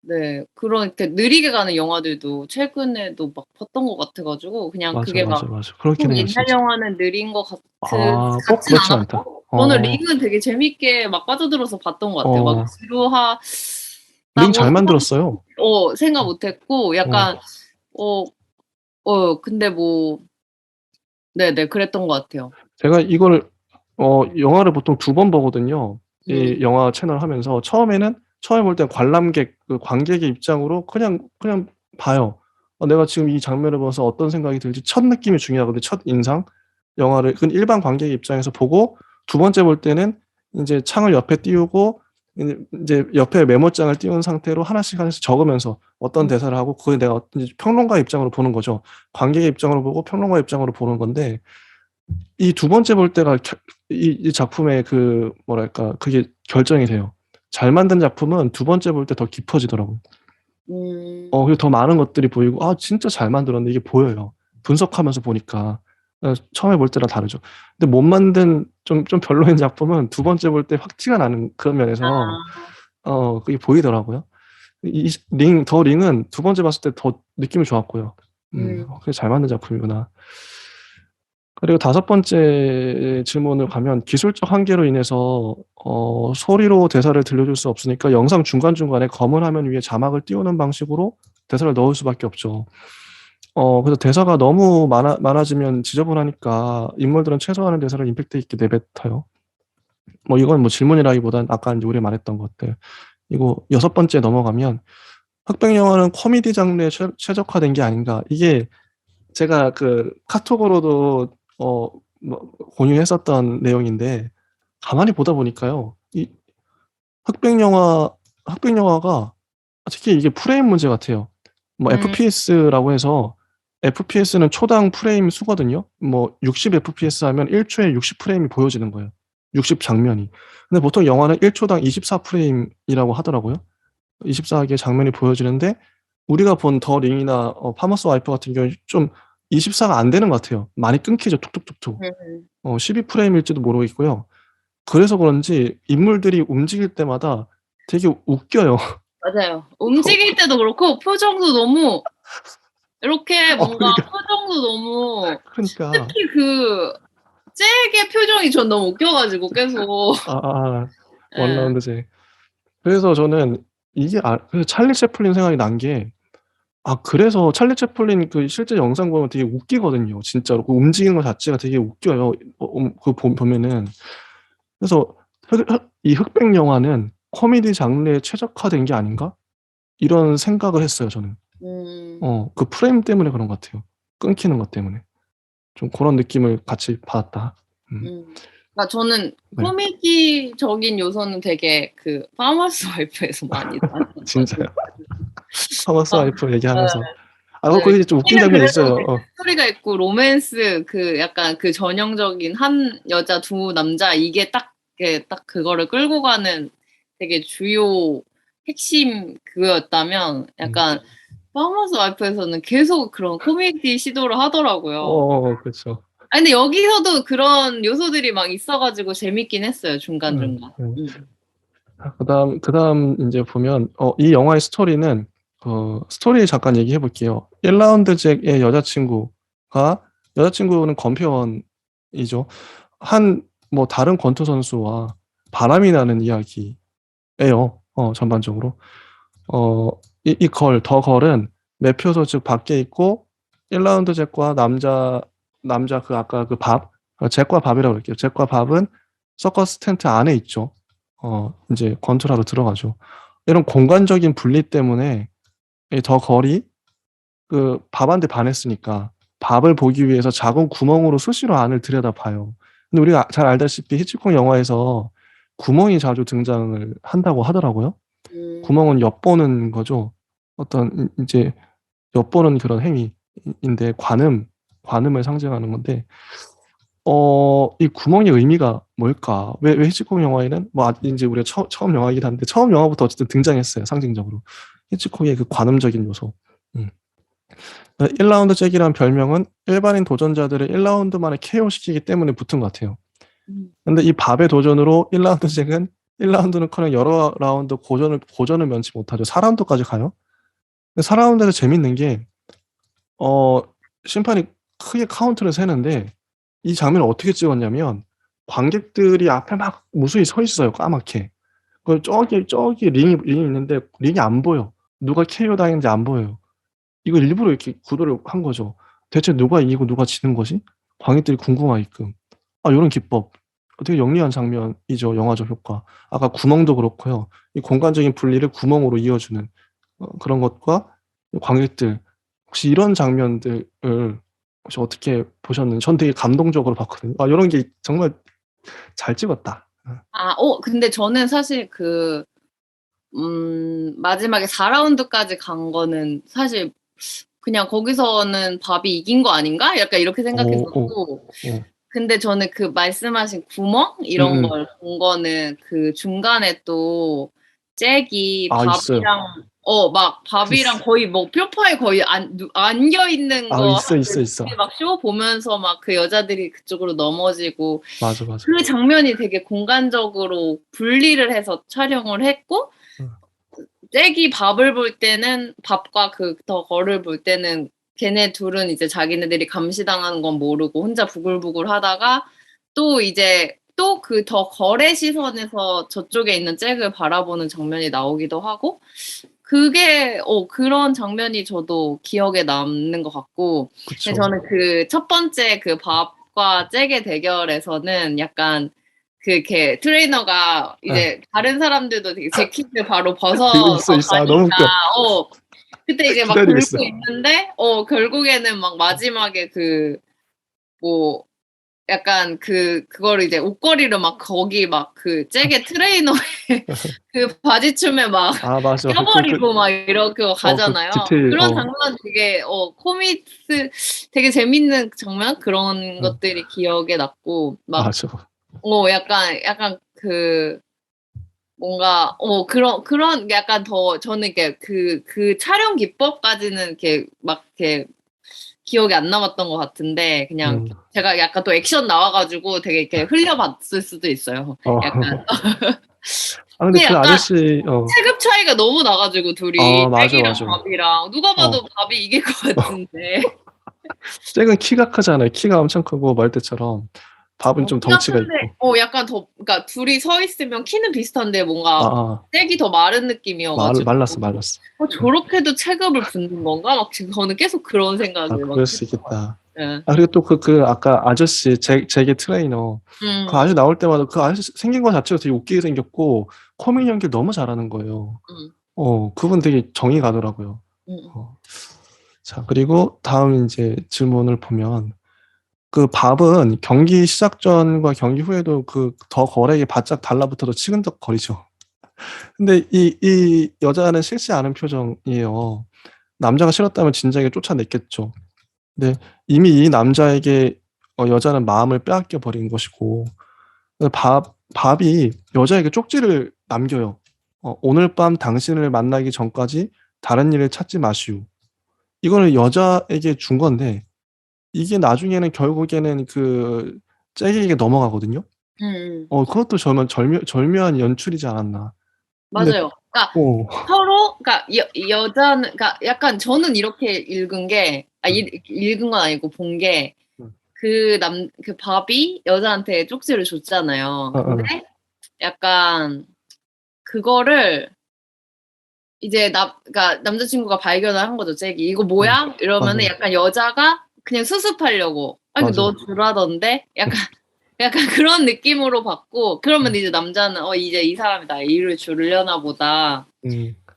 B: 네 그런 이렇게 느리게 가는 영화들도 최근에도 막 봤던 것 같아가지고 그냥
A: 맞아,
B: 그게
A: 맞아,
B: 막
A: 맞아. 그렇긴
B: 꼭
A: 해요,
B: 옛날
A: 진짜.
B: 영화는 느린 것
A: 꼭
B: 같진
A: 그렇진 않다.
B: 않았고 저는 링은 되게 재밌게 막 빠져들어서 봤던 것 같아요. 막
A: 링
B: 지루하다고
A: 잘 만들었어요.
B: 생각 못했고 약간 근데 네네 그랬던 것 같아요.
A: 제가 이거를 영화를 보통 2번 보거든요. 이
B: 음.
A: 영화 채널 하면서 처음에 볼 땐 관람객 관객의 입장으로 그냥 봐요. 내가 지금 이 장면을 보면서 어떤 생각이 들지 첫 느낌이 중요하거든요. 첫인상. 영화를 일반 관객의 입장에서 보고 두 번째 볼 때는 인제 창을 옆에 띄우고 인제 옆에 메모장을 띄운 상태로 하나씩 적으면서 어떤 대사를 하고 그걸 내가 이제 평론가의 입장으로 보는 거죠. 관객의 입장으로 보고 평론가의 입장으로 보는 건데 이 두 번째 볼 때가 이 작품의 뭐랄까 그게 결정이 돼요. 잘 만든 작품은 두 번째 볼 때 더 깊어지더라고요. 그리고 더 많은 것들이 보이고 진짜 잘 만들었네 이게 보여요. 분석하면서 보니까. 처음에 볼 때랑 다르죠. 근데 못 만든 좀 별로인 작품은 두 번째 볼 때 확 티가 나는 그런 면에서 그게 보이더라고요. 링은 두 번째 봤을 때 더 느낌이 좋았고요. 그게 잘 만든 작품이구나. 그리고 다섯 번째 질문을 가면 기술적 한계로 인해서 소리로 대사를 들려줄 수 없으니까 영상 중간중간에 검은 화면 위에 자막을 띄우는 방식으로 대사를 넣을 수밖에 없죠. 그래서 대사가 너무 많아지면 지저분하니까 인물들은 최소한의 대사를 임팩트 있게 내뱉어요. 이건 질문이라기보단 아까 이제 우리 말했던 것들. 그리고 여섯 번째 넘어가면 흑백 영화는 코미디 장르에 최적화된 게 아닌가. 이게 제가 카톡으로도 공유했었던 내용인데 가만히 보다 보니까요. 이 흑백 영화가 특히 이게 프레임 문제 같아요. FPS라고 해서 FPS는 초당 프레임 수거든요. 60 FPS 하면 1초에 60 프레임이 보여지는 거예요. 60 장면이. 근데 보통 영화는 1초당 24 프레임이라고 하더라고요. 24개의 장면이 보여지는데 우리가 본 더 링이나 파머스 와이프 같은 경우는 좀 24가 안 되는 것 같아요. 많이 끊기죠. 툭툭툭툭. 12 프레임일지도 모르겠고요. 그래서 그런지 인물들이 움직일 때마다 되게 웃겨요.
B: 맞아요. 움직일 때도 그렇고 표정도 너무 이렇게 뭔가
A: 그러니까.
B: 표정도 너무
A: 그러니까.
B: 특히 잭의 표정이 전 너무 웃겨 가지고 계속
A: 원
B: 예.
A: 라운드제. 그래서 저는 이게 그 찰리 채플린 생각이 난 게, 그래서 찰리 채플린 그 실제 영상 보면 되게 웃기거든요. 진짜로. 그 움직이는 것 자체가 되게 웃겨요. 보면은. 그래서 이 흑백 영화는 코미디 장르에 최적화된 게 아닌가? 이런 생각을 했어요, 저는. 그 프레임 때문에 그런 것 같아요. 끊기는 것 때문에. 좀 그런 느낌을 같이 받았다.
B: 그러니까 저는
A: 네.
B: 코미디적인 요소는 되게 그 파머스 와이프에서 많이 나왔거든요.
A: 진짜요? 파머스 와이프 얘기하면서.
B: 네.
A: 거기 좀 웃긴 장면이 있어요.
B: 스토리가 있고 로맨스 그 약간 그 전형적인 한 여자 두 남자 이게 딱 그거를 끌고 가는 되게 주요 핵심 그거였다면 약간 파머스 와이프에서는 계속 그런 코미디 시도를 하더라고요.
A: 그렇죠.
B: 근데 여기서도 그런 요소들이 막 있어가지고 재밌긴 했어요, 중간중간.
A: 그다음 이제 보면, 이 영화의 스토리는, 스토리 잠깐 얘기해 볼게요. 1라운드 잭의 여자친구는 권표원이죠. 뭐 다른 권투 선수와 바람이 나는 이야기예요. 전반적으로. 더 걸은 매표소 즉 밖에 있고, 1라운드 잭과 남자 아까 그 잭과 밥이라고 할게요. 잭과 밥은 서커스 텐트 안에 있죠. 이제 권투라로 들어가죠. 이런 공간적인 분리 때문에 더 걸이 그 밥한테 반했으니까 밥을 보기 위해서 작은 구멍으로 수시로 안을 들여다봐요. 근데 우리가 잘 알다시피 히치콕 영화에서 구멍이 자주 등장을 한다고 하더라고요. 구멍은 엿보는 거죠. 어떤 이제 엿보는 그런 행위인데, 관음을 상징하는 건데, 이 구멍의 의미가 뭘까? 왜 히치콕 영화에는 이제 우리가 처음 영화이긴 한데, 처음 영화부터 어쨌든 등장했어요, 상징적으로. 히치콕의 그 관음적인 요소. 1라운드 잭이란 별명은 일반인 도전자들을 1라운드 만에 KO 시키기 때문에 붙은 것 같아요. 근데 이 밥의 도전으로 1라운드 잭은 1라운드는커녕 여러 라운드 고전을 면치 못하죠. 4라운드까지 가요. 근데 4라운드에서 재밌는 게, 심판이 크게 카운트를 세는데, 이 장면을 어떻게 찍었냐면, 관객들이 앞에 막 무수히 서 있어요, 까맣게. 그 저기 링이 있는데 링이 안 보여. 누가 KO 당했는지 안 보여요. 이거 일부러 이렇게 구도를 한 거죠. 대체 누가 이기고 누가 지는 거지? 관객들이 궁금하게끔. 이런 기법. 되게 영리한 장면이죠, 영화적 효과. 아까 구멍도 그렇고요. 이 공간적인 분리를 구멍으로 이어주는 그런 것과 관객들, 혹시 이런 장면들을 혹시 어떻게 보셨는지, 전 되게 감동적으로 봤거든요. 이런 게 정말 잘 찍었다.
B: 근데 저는 사실 마지막에 4라운드까지 간 거는 사실 그냥 거기서는 밥이 이긴 거 아닌가? 약간 이렇게 생각했었고. 근데 저는 그 말씀하신 구멍? 이런 걸 본 거는 그 중간에 또 잭이 밥이랑, 밥이랑 거의 뭐 표파에 거의 안겨 있는 거.
A: 있어.
B: 막 쇼 보면서 막 그 여자들이 그쪽으로 넘어지고.
A: 맞아.
B: 그 장면이 되게 공간적으로 분리를 해서 촬영을 했고, 잭이 밥을 볼 때는 밥과 그 더 걸을 볼 때는 걔네 둘은 이제 자기네들이 감시당하는 건 모르고 혼자 부글부글 하다가 또 이제 또 그 더 걸의 시선에서 저쪽에 있는 잭을 바라보는 장면이 나오기도 하고, 그게 그런 장면이 저도 기억에 남는 것 같고. 근데 저는 그 첫 번째 그 밥과 잭의 대결에서는 약간 걔 트레이너가 이제 다른 사람들도 되게 재킷을 바로 벗어서 가니까
A: 너무 웃겨.
B: 그때 이제 막 들고 있는데 결국에는 막 마지막에 뭐 약간 그거를 이제 옷걸이를 막 거기 막 그 잭의 트레이너의 그 바지춤에 막 껴버리고 막 이렇게 가잖아요. 그런 장면 되게 코미스 되게 재밌는 장면, 그런 것들이 기억에 났고, 막 약간 뭔가 그런 약간 더 저는 이렇게 그 촬영 기법까지는 이렇게 막 이렇게 기억이 안 남았던 것 같은데, 그냥 제가 약간 또 액션 나와가지고 되게 이렇게 흘려봤을 수도 있어요. 약간.
A: 근데 그 아저씨
B: 체급 차이가 너무 나가지고 둘이 잭이랑 밥이랑 누가 봐도 밥이 이길 것 같은데.
A: 잭은 키가 크잖아요. 키가 엄청 크고 말대처럼. 밥은 좀 덩치가 있고.
B: 약간 더, 그러니까 둘이 서 있으면 키는 비슷한데 뭔가
A: 아,
B: 잭이 더 마른 느낌이어가지고.
A: 말랐어.
B: 저렇게도 체급을 붓는 건가? 막 지금 저는 계속 그런 생각을 막
A: 그럴 수
B: 했던 것 같아요.
A: 있겠다.
B: 예.
A: 그리고 또 아까 아저씨, 잭의 트레이너. 그 아저씨 나올 때마다 그 아저씨 생긴 거 자체가 되게 웃기게 생겼고, 코믹 연기를 너무 잘하는 거예요. 그분 되게 정이 가더라고요. 자, 그리고 다음 이제 질문을 보면, 그 밥은 경기 시작 전과 경기 후에도 그 더 거래에 바짝 달라붙어도 치근덕 거리죠. 근데 이 여자는 싫지 않은 표정이에요. 남자가 싫었다면 진작에 쫓아냈겠죠. 근데 이미 이 남자에게 여자는 마음을 빼앗겨 버린 것이고, 밥이 여자에게 쪽지를 남겨요. 오늘 밤 당신을 만나기 전까지 다른 일을 찾지 마시오. 이거를 여자에게 준 건데, 이게 나중에는 결국에는 그 잭에게 넘어가거든요. 그것도 절묘한 연출이지 않았나. 근데
B: 맞아요. 그러니까 서로, 그러니까 여자는, 그러니까 약간 저는 이렇게 읽은 게, 읽은 건 아니고 본 게, 그 밥이 여자한테 쪽지를 줬잖아요. 근데 약간 그거를 이제 그러니까 남자친구가 발견을 한 거죠, 잭이. 이거 뭐야? 이러면은 약간 여자가 그냥 수습하려고. 이거 너 주라던데? 약간 그런 느낌으로 받고, 그러면 이제 남자는 이제 이 사람이 나 일을 주려나 보다.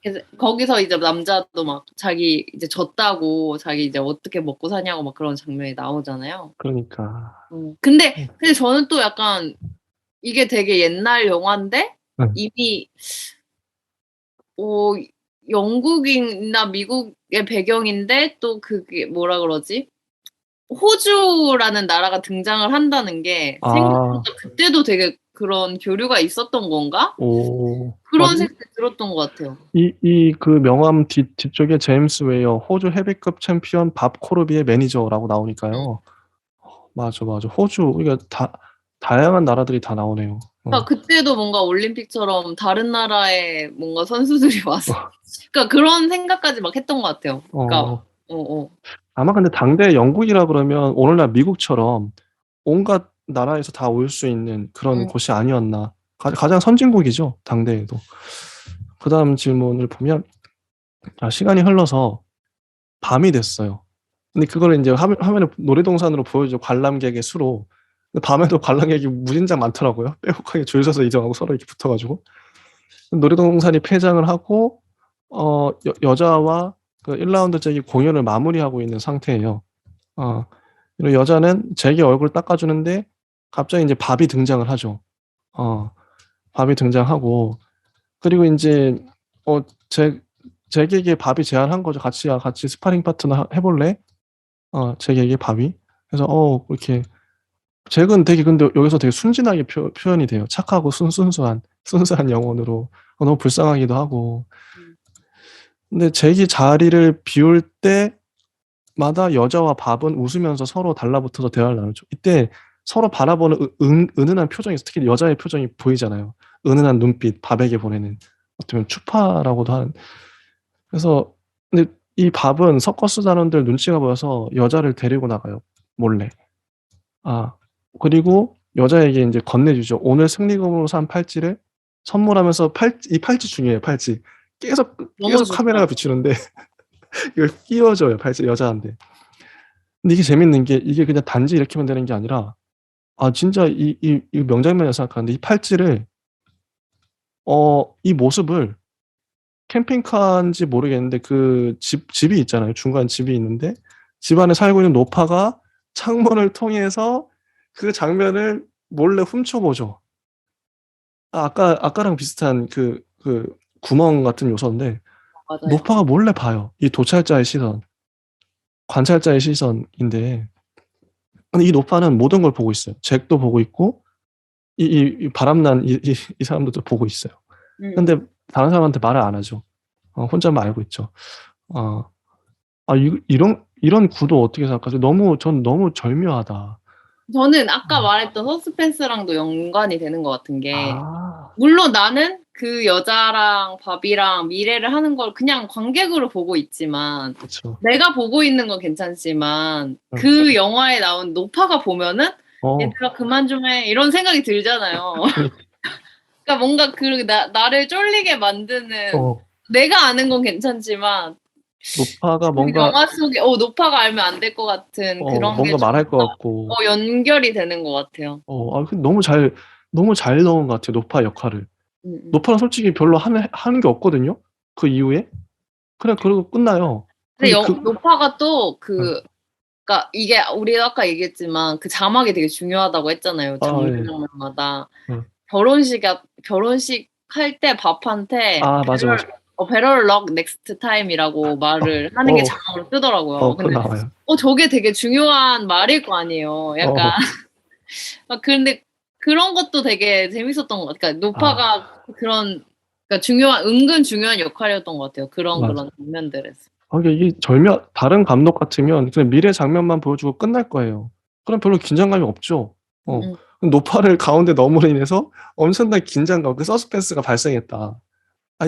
B: 그래서 거기서 이제 남자도 막 자기 이제 졌다고, 자기 이제 어떻게 먹고 사냐고 막 그런 장면이 나오잖아요.
A: 그러니까.
B: 근데 저는 또 약간 이게 되게 옛날 영화인데 이미 영국이나 미국의 배경인데 또 그게 뭐라 그러지? 호주라는 나라가 등장을 한다는 게 생각보다 그때도 되게 그런 교류가 있었던 건가? 그런 생각이 들었던 것 같아요.
A: 그 명함 뒤쪽에 제임스 웨어, 호주 헤비급 챔피언 밥 코르비의 매니저라고 나오니까요. 맞아. 호주, 이게 다양한 나라들이 다 나오네요.
B: 그러니까 그때도 뭔가 올림픽처럼 다른 나라의 뭔가 선수들이 와서, 그러니까 그런 생각까지 막 했던 것 같아요. 그러니까,
A: 아마 근데 당대 영국이라 그러면 오늘날 미국처럼 온갖 나라에서 다 올 수 있는 그런 곳이 아니었나. 가장 선진국이죠, 당대에도. 그 다음 질문을 보면, 시간이 흘러서 밤이 됐어요. 근데 그걸 이제 화면에 놀이동산으로 보여줘, 관람객의 수로. 근데 밤에도 관람객이 무진장 많더라고요. 빼곡하게 줄 서서 이동하고 서로 이렇게 붙어가지고. 놀이동산이 폐장을 하고, 여자와 그 1라운드 잭이 공연을 마무리하고 있는 상태예요. 그리고 여자는 잭의 얼굴 닦아주는데 갑자기 이제 밥이 등장을 하죠. 밥이 등장하고, 그리고 이제 잭에게 밥이 제안한 거죠. 같이 스파링 파트너 해볼래? 잭에게 밥이. 그래서 이렇게 잭은 되게 근데 여기서 되게 순진하게 표현이 돼요. 착하고 순수한 영혼으로. 너무 불쌍하기도 하고. 근데 잭이 자리를 비울 때마다 여자와 밥은 웃으면서 서로 달라붙어서 대화를 나누죠. 이때 서로 바라보는 은은한 표정이, 특히 여자의 표정이 보이잖아요. 은은한 눈빛, 밥에게 보내는 어떻게 보면 추파라고도 하는. 그래서 근데 이 밥은 서커스 단원들 눈치가 보여서 여자를 데리고 나가요. 몰래. 그리고 여자에게 이제 건네주죠. 오늘 승리금으로 산 팔찌를 선물하면서 이 팔찌 중요해요. 팔찌. 계속 카메라가 비추는데 이걸 끼워줘요. 팔찌 여자한테. 근데 이게 재밌는 게 이게 그냥 단지 이렇게만 되는 게 아니라 진짜 이 명장면이라고 생각하는데 이 팔찌를 이 모습을 캠핑카인지 모르겠는데 그 집이 있잖아요. 중간 집이 있는데 집 안에 살고 있는 노파가 창문을 통해서 그 장면을 몰래 훔쳐보죠. 아까랑 비슷한 그 구멍 같은 요소인데
B: 맞아요.
A: 노파가 몰래 봐요. 이 도찰자의 시선, 관찰자의 시선인데, 근데 이 노파는 모든 걸 보고 있어요. 잭도 보고 있고 이 바람난 이 사람들도 보고 있어요. 근데 다른 사람한테 말을 안 하죠. 혼자만 알고 있죠. 이런 구도 어떻게 생각하세요? 전 너무 절묘하다.
B: 저는 아까 말했던 서스펜스랑도 연관이 되는 것 같은 게, 물론 나는 그 여자랑 밥이랑 미래를 하는 걸 그냥 관객으로 보고 있지만,
A: 그쵸.
B: 내가 보고 있는 건 괜찮지만 그 영화에 나온 노파가 보면은
A: 어,
B: 얘들아 그만 좀 해 이런 생각이 들잖아요.
A: 그러니까,
B: 그러니까 뭔가 그 나를 쫄리게 만드는
A: 어,
B: 내가 아는 건 괜찮지만
A: 노파가
B: 그
A: 뭔가,
B: 영화 속에 노파가 알면 안 될 것 같은 그런 게
A: 뭔가
B: 좀
A: 말할 것 같고,
B: 연결이 되는 것 같아요.
A: 근데 너무 잘 넣은 것 같아요, 노파 역할을.
B: 음, 음.
A: 노파는 솔직히 별로 하는 게 없거든요? 그 이후에? 그냥 그러고 끝나요.
B: 근데
A: 근데
B: 노파가 또
A: 어,
B: 그러니까 이게 우리가 아까 얘기했지만 그 자막이 되게 중요하다고 했잖아요.
A: 예.
B: 장면마다
A: 어.
B: 결혼식 할 때 밥한테
A: 아, 맞아, 맞아.
B: better luck next time이라고 말을 하는 게
A: 어,
B: 자막으로 뜨더라고요.
A: 그거
B: 근데
A: 나와요.
B: 저게 되게 중요한 말일 거 아니에요. 약간
A: 어,
B: 근데 그런 것도 되게 재밌었던 것 같아요. 그러니까
A: 아,
B: 노파가 그런 그러니까 은근 중요한 역할이었던 것 같아요. 그런
A: 맞아.
B: 장면들에서.
A: 이게 다른 감독 같으면 그냥 미래 장면만 보여주고 끝날 거예요. 그럼 별로 긴장감이 없죠.
B: 음,
A: 어.
B: 음,
A: 노파를 가운데 넣음으로 인해서 엄청난 긴장감, 그 서스펜스가 발생했다.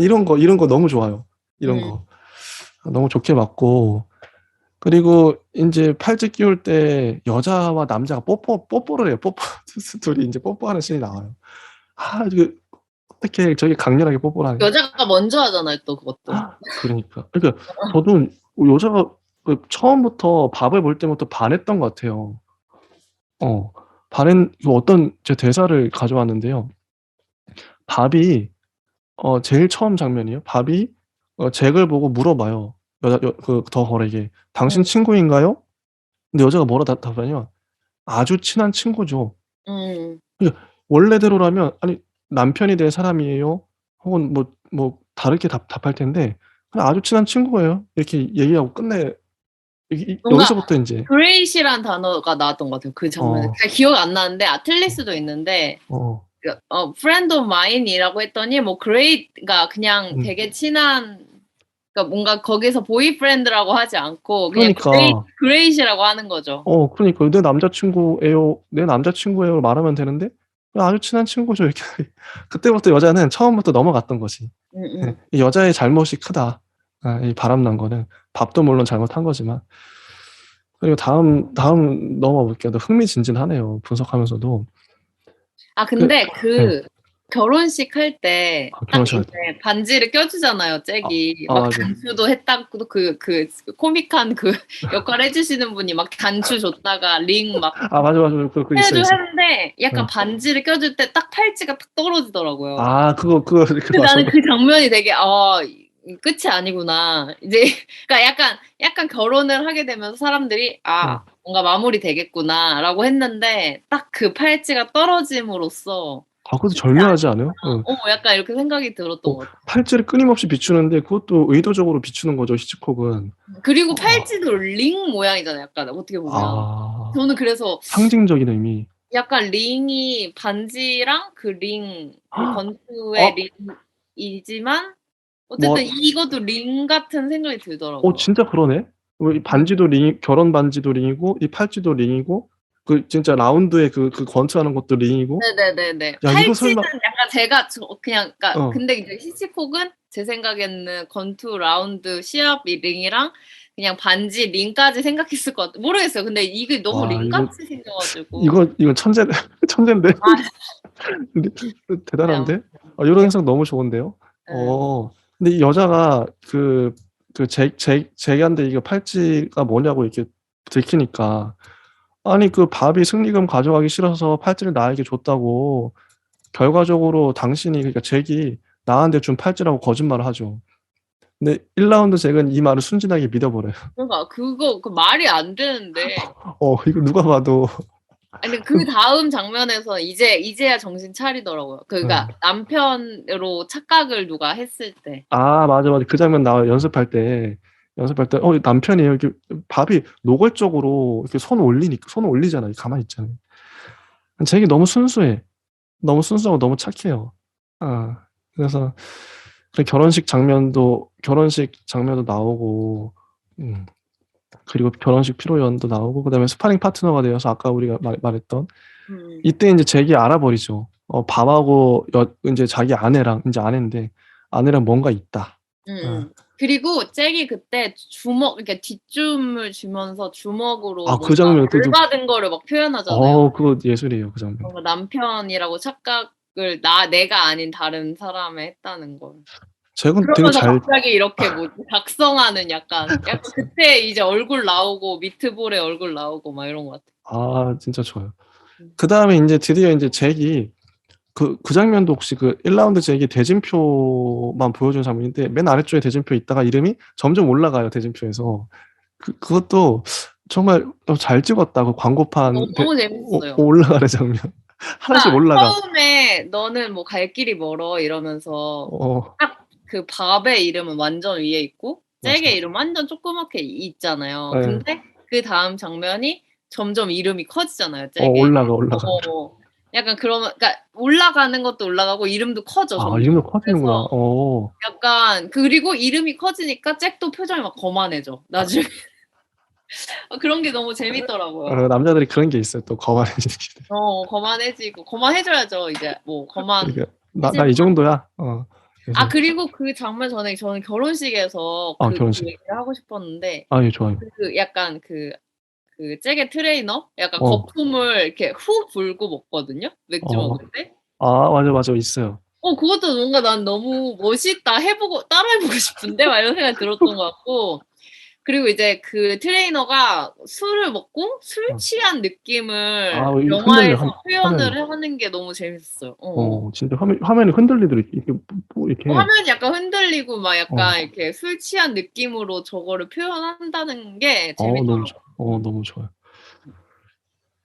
A: 이런 거 너무 좋아요. 이런
B: 음.
A: 거. 너무 좋게 봤고. 그리고 이제 팔찌 끼울 때 여자와 남자가 뽀뽀를 해요. 둘이 이제 뽀뽀하는 씬이 나와요. 이게 어떻게 저기 강렬하게 뽀뽀를 하냐.
B: 여자가 먼저 하잖아요, 또 그것도.
A: 그러니까 저도 여자가 그 처음부터 밥을 볼 때부터 반했던 것 같아요. 어, 어떤 제 대사를 가져왔는데요. 밥이 제일 처음 장면이에요. 밥이 잭을 보고 물어봐요. 더 거래게 당신
B: 음,
A: 친구인가요? 근데 여자가 뭐라 답하냐? 아주 친한 친구죠.
B: 음.
A: 그러니까 원래대로라면 아니 남편이 될 사람이에요. 혹은 뭐 다르게 답할 텐데 그냥 아주 친한 친구예요. 이렇게 얘기하고 끝내.
B: 뭔가
A: 여기서부터 이제
B: 그레이시란 단어가 나왔던 것 같아요. 그 장면에.
A: 어,
B: 잘 기억 안 나는데 아틀리스도 있는데
A: 어,
B: friend of mine이라고 했더니 뭐 great가 그냥
A: 음.
B: 되게 친한 그러니까 뭔가 거기서 보이프렌드라고 하지 않고 그냥
A: 그러니까
B: great이라고 하는 거죠.
A: 그러니까 내 남자친구예요 말하면 되는데 그냥 아주 친한 친구죠 이렇게. 그때부터 여자는 처음부터 넘어갔던 거지.
B: 음,
A: 예,
B: 음.
A: 이 여자의 잘못이 크다. 이 바람난 거는 밥도 물론 잘못한 거지만. 그리고 다음 넘어가 볼게요. 흥미진진하네요. 분석하면서도.
B: 근데
A: 네.
B: 결혼식 할 때 딱
A: 결혼식 할
B: 이제
A: 때.
B: 반지를 껴주잖아요, 잭이. 막
A: 맞아.
B: 단추도 했다고 코믹한 그 역할 해주시는 분이 막 단추 줬다가 링 막
A: 맞아. 그거 있어,
B: 해줘
A: 있어.
B: 하는데 약간
A: 어.
B: 반지를 껴줄 때 딱 팔찌가 딱 떨어지더라고요.
A: 그거
B: 근데
A: 맞아.
B: 나는 그 장면이 되게 끝이 아니구나. 이제 그러니까 약간 결혼을 하게 되면서 사람들이
A: 어.
B: 뭔가 마무리 되겠구나라고 했는데 딱 그 팔찌가 떨어짐으로써
A: 그것도
B: 끝이
A: 절묘하지
B: 아니구나.
A: 않아요? 어.
B: 약간 이렇게 생각이 들었던 것 같아요.
A: 팔찌를 끊임없이 비추는데 그것도 의도적으로 비추는 거죠, 히치콕은.
B: 그리고
A: 어.
B: 팔찌도 링 모양이잖아요. 약간 어떻게 보면.
A: 아,
B: 저는 그래서
A: 상징적인 의미.
B: 약간 링이 반지랑 그 건투의
A: 어,
B: 링이지만 어쨌든
A: 뭐,
B: 이것도 링 같은 생각이 들더라고요.
A: 진짜 그러네. 이 반지도 결혼 반지도 링이고, 이 팔찌도 링이고, 진짜 라운드에 그 권투하는 것도 링이고.
B: 네네네네.
A: 야, 이거
B: 팔찌는
A: 설마,
B: 약간 제가 그냥 그러니까
A: 어,
B: 근데 이제 히치콕은 제 생각에는 건투 라운드 시합 이 링이랑 그냥 반지 링까지 생각했을 것 같아. 모르겠어요. 근데 이게 너무
A: 와,
B: 링같이 생겨가지고.
A: 이거 천재인데?
B: 아,
A: 근데
B: 네, 아무튼.
A: 대단한데? 이런 해석 너무 좋은데요?
B: 네.
A: 근데 이 여자가 잭한테 이거 팔찌가 뭐냐고 이렇게 들키니까, 아니, 그 밥이 승리금 가져가기 싫어서 팔찌를 나에게 줬다고, 결과적으로 그러니까 잭이 나한테 준 팔찌라고 거짓말을 하죠. 근데 1라운드 잭은 이 말을 순진하게 믿어버려요.
B: 그러니까 그 말이 안 되는데.
A: 이거 누가 봐도.
B: 아니 그 다음 장면에서 이제야 정신 차리더라고요. 그러니까
A: 어.
B: 남편으로 착각을 누가 했을 때.
A: 맞아. 그 장면 나와요. 연습할 때, 남편이에요. 이렇게 밥이 노골적으로 이렇게 손 올리잖아요. 가만히 있잖아요. 잭이 너무 순수해. 너무 순수하고 너무 착해요. 그래서 결혼식 장면도 나오고, 음, 그리고 결혼식 피로연도 나오고, 그다음에 스파링 파트너가 되어서 아까 우리가 말했던
B: 음,
A: 이때 이제 잭이 알아버리죠. 밤하고 이제 자기 아내랑 이제 아내인데 아내랑 뭔가 있다.
B: 음,
A: 어,
B: 음. 그리고 잭이 그때 주먹 이렇게 뒷줌을 주면서 주먹으로
A: 아, 그
B: 뭔가
A: 장면 또,
B: 열받은 거를 막 표현하잖아요.
A: 그거 예술이에요, 그 장면.
B: 뭔가 남편이라고 착각을 내가 아닌 다른 사람에 했다는 걸.
A: 잭은 되게
B: 그러면서
A: 잘,
B: 갑자기 이렇게 뭐지 각성하는 약간 그때 이제 얼굴 나오고 미트볼에 얼굴 나오고 막 이런 것 같아.
A: 진짜 좋아요. 그 다음에 이제 드디어 이제 잭이 그 장면도 혹시 그 1라운드 잭이 대진표만 보여준 장면인데 맨 아래쪽에 대진표 있다가 이름이 점점 올라가요, 대진표에서. 그것도 정말 잘 찍었다. 그 광고판
B: 너무 재밌었어요.
A: 올라가는 장면. 하나씩
B: 그러니까
A: 올라가.
B: 처음에 너는 뭐 갈 길이 멀어 이러면서
A: 어,
B: 딱 그 밥의 이름은 완전 위에 있고
A: 맞아.
B: 잭의 이름 완전 조그맣게 있잖아요.
A: 네.
B: 근데 그 다음 장면이 점점 이름이 커지잖아요. 잭의.
A: 올라가.
B: 약간 그러면 그러니까 올라가는 것도 올라가고 이름도 커져 점점.
A: 이름도 커지는구나.
B: 그래서 약간 그리고 이름이 커지니까 잭도 표정이 막 거만해져. 나중에 그런 게 너무 재밌더라고요.
A: 남자들이 그런 게 있어요. 또 거만해지는 게.
B: 거만해지고 거만해져야죠. 이제 뭐 거만.
A: 그러니까 나 이 정도야. 그래서
B: 그리고 그 장면 전에 저는 결혼식에서 그
A: 결혼식.
B: 얘기를 하고 싶었는데,
A: 예, 좋아요.
B: 그 약간 그 잭의 트레이너? 약간
A: 어.
B: 거품을 이렇게 후 불고 먹거든요? 맥주 먹을 때?
A: 맞아, 있어요.
B: 그것도 뭔가 난 너무 멋있다. 따라해보고 싶은데? 막 이런 생각이 들었던 것 같고. 그리고 이제 그 트레이너가 술을 먹고 술 취한 느낌을
A: 흔들려,
B: 영화에서
A: 화면이.
B: 표현을 하는 게 너무 재밌었어요.
A: 진짜 화면이 흔들리더라고. 이렇게.
B: 화면이 약간 흔들리고 막 약간
A: 어.
B: 이렇게 술 취한 느낌으로 저거를 표현한다는 게
A: 너무
B: 재밌더라고요.
A: 너무 좋아요.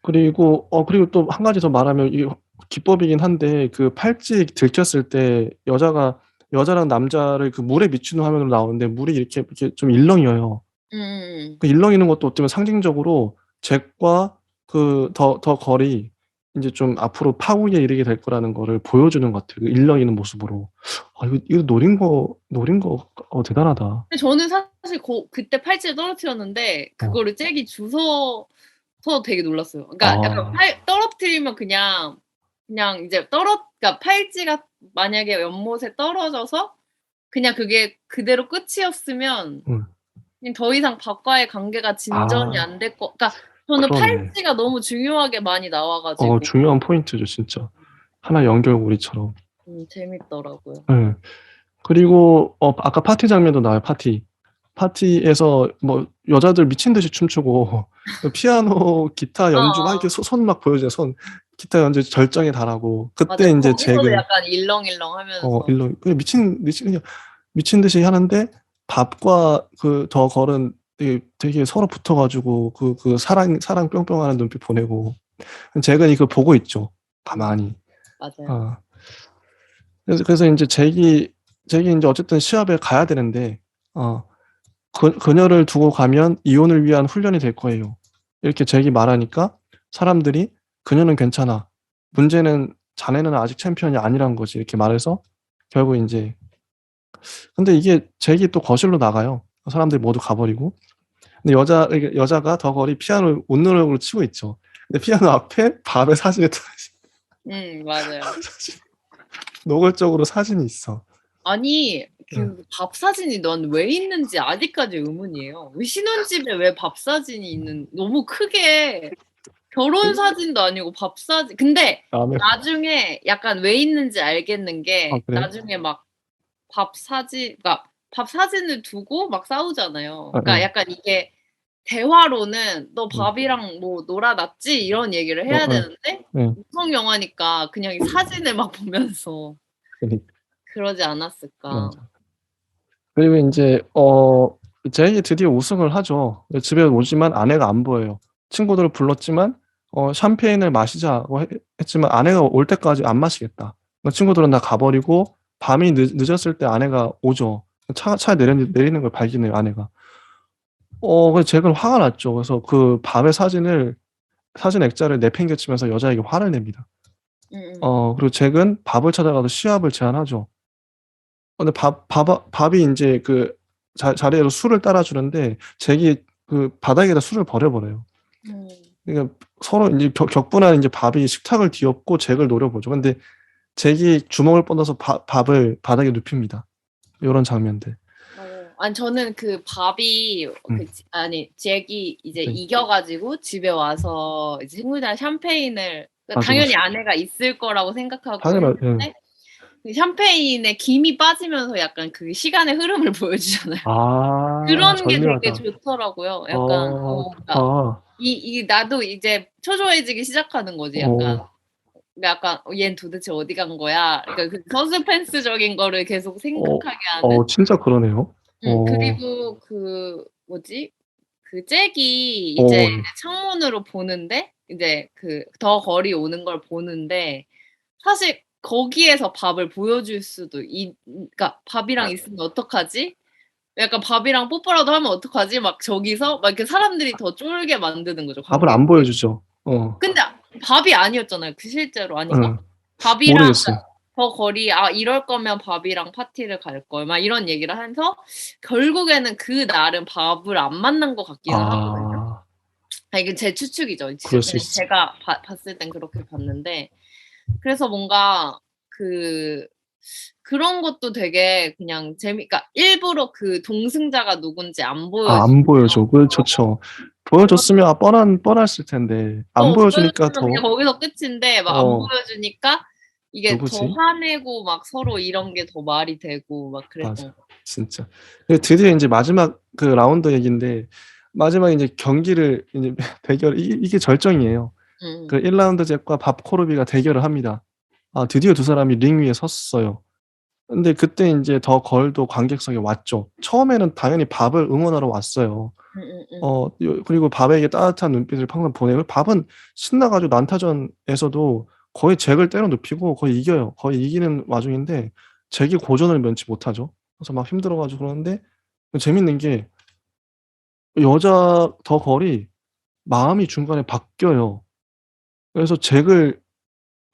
A: 그리고 또 한 가지 더 말하면 이게 기법이긴 한데 그 팔찌 들켰을 때 여자랑 남자를 그 물에 비추는 화면으로 나오는데 물이 이렇게 좀 일렁여요. 그 일렁이는 것도 어쩌면 상징적으로 잭과 그 더 거리 이제 좀 앞으로 파국에 이르게 될 거라는 거를 보여주는 것 같아요. 그 일렁이는 모습으로. 이거 노린 거 대단하다.
B: 근데 저는 사실 그때 팔찌를 떨어뜨렸는데 그거를 잭이 주워서 되게 놀랐어요. 그러니까 약간 떨어뜨리면 그냥 이제 그러니까 팔찌가 만약에 연못에 떨어져서 그냥 그게 그대로 끝이었으면 그냥 더 이상 밥과의 관계가 진전이 안 될 그러니까 저는
A: 그러네.
B: 팔찌가 너무 중요하게 많이 나와가지고
A: 중요한 포인트죠, 진짜. 하나 연결고리처럼.
B: 재밌더라고요.
A: 네. 그리고 아까 파티 장면도 나와요. 파티에서 뭐 여자들 미친 듯이 춤추고 피아노, 기타 연주 막 이렇게 손 막 보여줘요. 기타 연주 절정에 달하고 그때
B: 맞아요.
A: 이제
B: 거기서도
A: 잭은
B: 약간 일렁일렁하면서
A: 그냥 미친 듯이 하는데 밥과 그 더 걸은 되게 서로 붙어가지고 그 사랑 뿅뿅하는 눈빛 보내고 잭은 이거 보고 있죠. 가만히.
B: 맞아요.
A: 그래서 이제 잭이 이제 어쨌든 시합에 가야 되는데 그녀를 두고 가면 이혼을 위한 훈련이 될 거예요. 이렇게 잭이 말하니까 사람들이 그녀는 괜찮아. 문제는 자네는 아직 챔피언이 아니란 거지. 이렇게 말해서 결국 이제 근데 이게 잭이 또 거실로 나가요. 사람들이 모두 가버리고. 근데 여자가 더 거리 피아노를 웃는 얼굴로 치고 있죠. 근데 피아노 앞에 밥의 사진이
B: 맞아요.
A: 노골적으로 사진이 있어.
B: 아니 그 밥 사진이 넌 왜 있는지 아직까지 의문이에요. 왜 신혼집에 왜 밥 사진이 있는 너무 크게 결혼 사진도 아니고 밥 사진. 근데 나중에 약간 왜 있는지 알겠는 게
A: 그래?
B: 나중에 막 그러니까 밥 사진을 두고 막 싸우잖아요. 그러니까 약간 이게 대화로는 너 밥이랑 뭐 놀아놨지 이런 얘기를 해야 되는데 무성 영화니까 그냥 이 사진을 막 보면서 그러지 않았을까.
A: 그리고 이제 잭이 드디어 우승을 하죠. 집에 오지만 아내가 안 보여요. 친구들을 불렀지만 샴페인을 마시자고 했지만 아내가 올 때까지 안 마시겠다. 친구들은 다 가버리고 밤이 늦었을 때 아내가 오죠. 차에 내리는 걸 발견해요, 아내가. 그래서 잭은 화가 났죠. 그래서 그 밤의 사진 액자를 내팽개치면서 여자에게 화를 냅니다. 그리고 잭은 밥을 찾아가서 시합을 제안하죠. 근데 밥이 이제 그 자리에서 술을 따라주는데 잭이 그 바닥에다 술을 버려버려요. 그러니까 서로 이제 격분한 이제 밥이 식탁을 뒤엎고 잭을 노려보죠. 근데 잭이 주먹을 뻗어서 밥을 바닥에 눕힙니다. 이런 장면들.
B: 아니 저는 그 밥이 아니 잭이 이제 이겨가지고 집에 와서 이제 친구들이랑 샴페인을
A: 맞아,
B: 당연히
A: 맞아.
B: 아내가 있을 거라고 생각하고
A: 당연하죠.
B: 했는데 그 샴페인에 김이 빠지면서 약간 그 시간의 흐름을 보여주잖아요. 그런 게 되게
A: 절묘하다.
B: 좋더라고요. 약간
A: 좋다.
B: 이 나도 이제 초조해지기 시작하는 거지. 약간 얘는 도대체 어디 간 거야? 그러니까 그 서스펜스적인 거를 계속 생각하게 하는.
A: 진짜 그러네요.
B: 그리고 그 뭐지? 그 잭이
A: 어,
B: 이제 창문으로 보는데 이제 그 더 거리 오는 걸 보는데 사실 거기에서 밥을 보여줄 수도 그러니까 밥이랑 있으면 어떡하지? 약간 밥이랑 뽀뽀라도 하면 어떡하지? 막 저기서 막 이렇게 사람들이 더 쫄게 만드는 거죠.
A: 밥을 안 보여주죠.
B: 근데 밥이 아니었잖아요. 그 실제로 아닌가?
A: 응,
B: 밥이랑
A: 모르겠어요.
B: 더 거리 이럴 거면 밥이랑 파티를 갈 걸. 막 이런 얘기를 하면서 결국에는 그 날은 밥을 안 만난 것 같기는 하거든요. 이게 제 추측이죠.
A: 그럴 수
B: 그냥
A: 있어.
B: 제가 봤을 땐 그렇게 봤는데 그래서 뭔가 그런 것도 되게 그냥 그러니까 일부러 그 동승자가 누군지 안
A: 안 보여줘. 그
B: 보여주고
A: 좋죠. 보여줬으면 뻔했을 텐데 안 보여주니까
B: 보여줬으면 그냥
A: 더
B: 거기서 끝인데 막 안 보여주니까 이게 더
A: 누구지?
B: 화내고 막 서로 이런 게 더 말이 되고 막 그랬던
A: 맞아, 진짜. 드디어 이제 마지막 그 라운드 얘기인데 마지막에 이제 경기를 이제 대결 이게 절정이에요. 그 1라운드 잭과 밥 코르비가 대결을 합니다. 드디어 두 사람이 링 위에 섰어요. 근데 그때 이제 더 걸도 관객석에 왔죠. 처음에는 당연히 밥을 응원하러 왔어요. 그리고 밥에게 따뜻한 눈빛을 항상 보내고 밥은 신나가지고 난타전에서도 거의 잭을 때려 눕히고 거의 이겨요. 거의 이기는 와중인데 잭이 고전을 면치 못하죠. 그래서 막 힘들어가지고 그러는데 재밌는 게 여자 더 걸이 마음이 중간에 바뀌어요. 그래서 잭을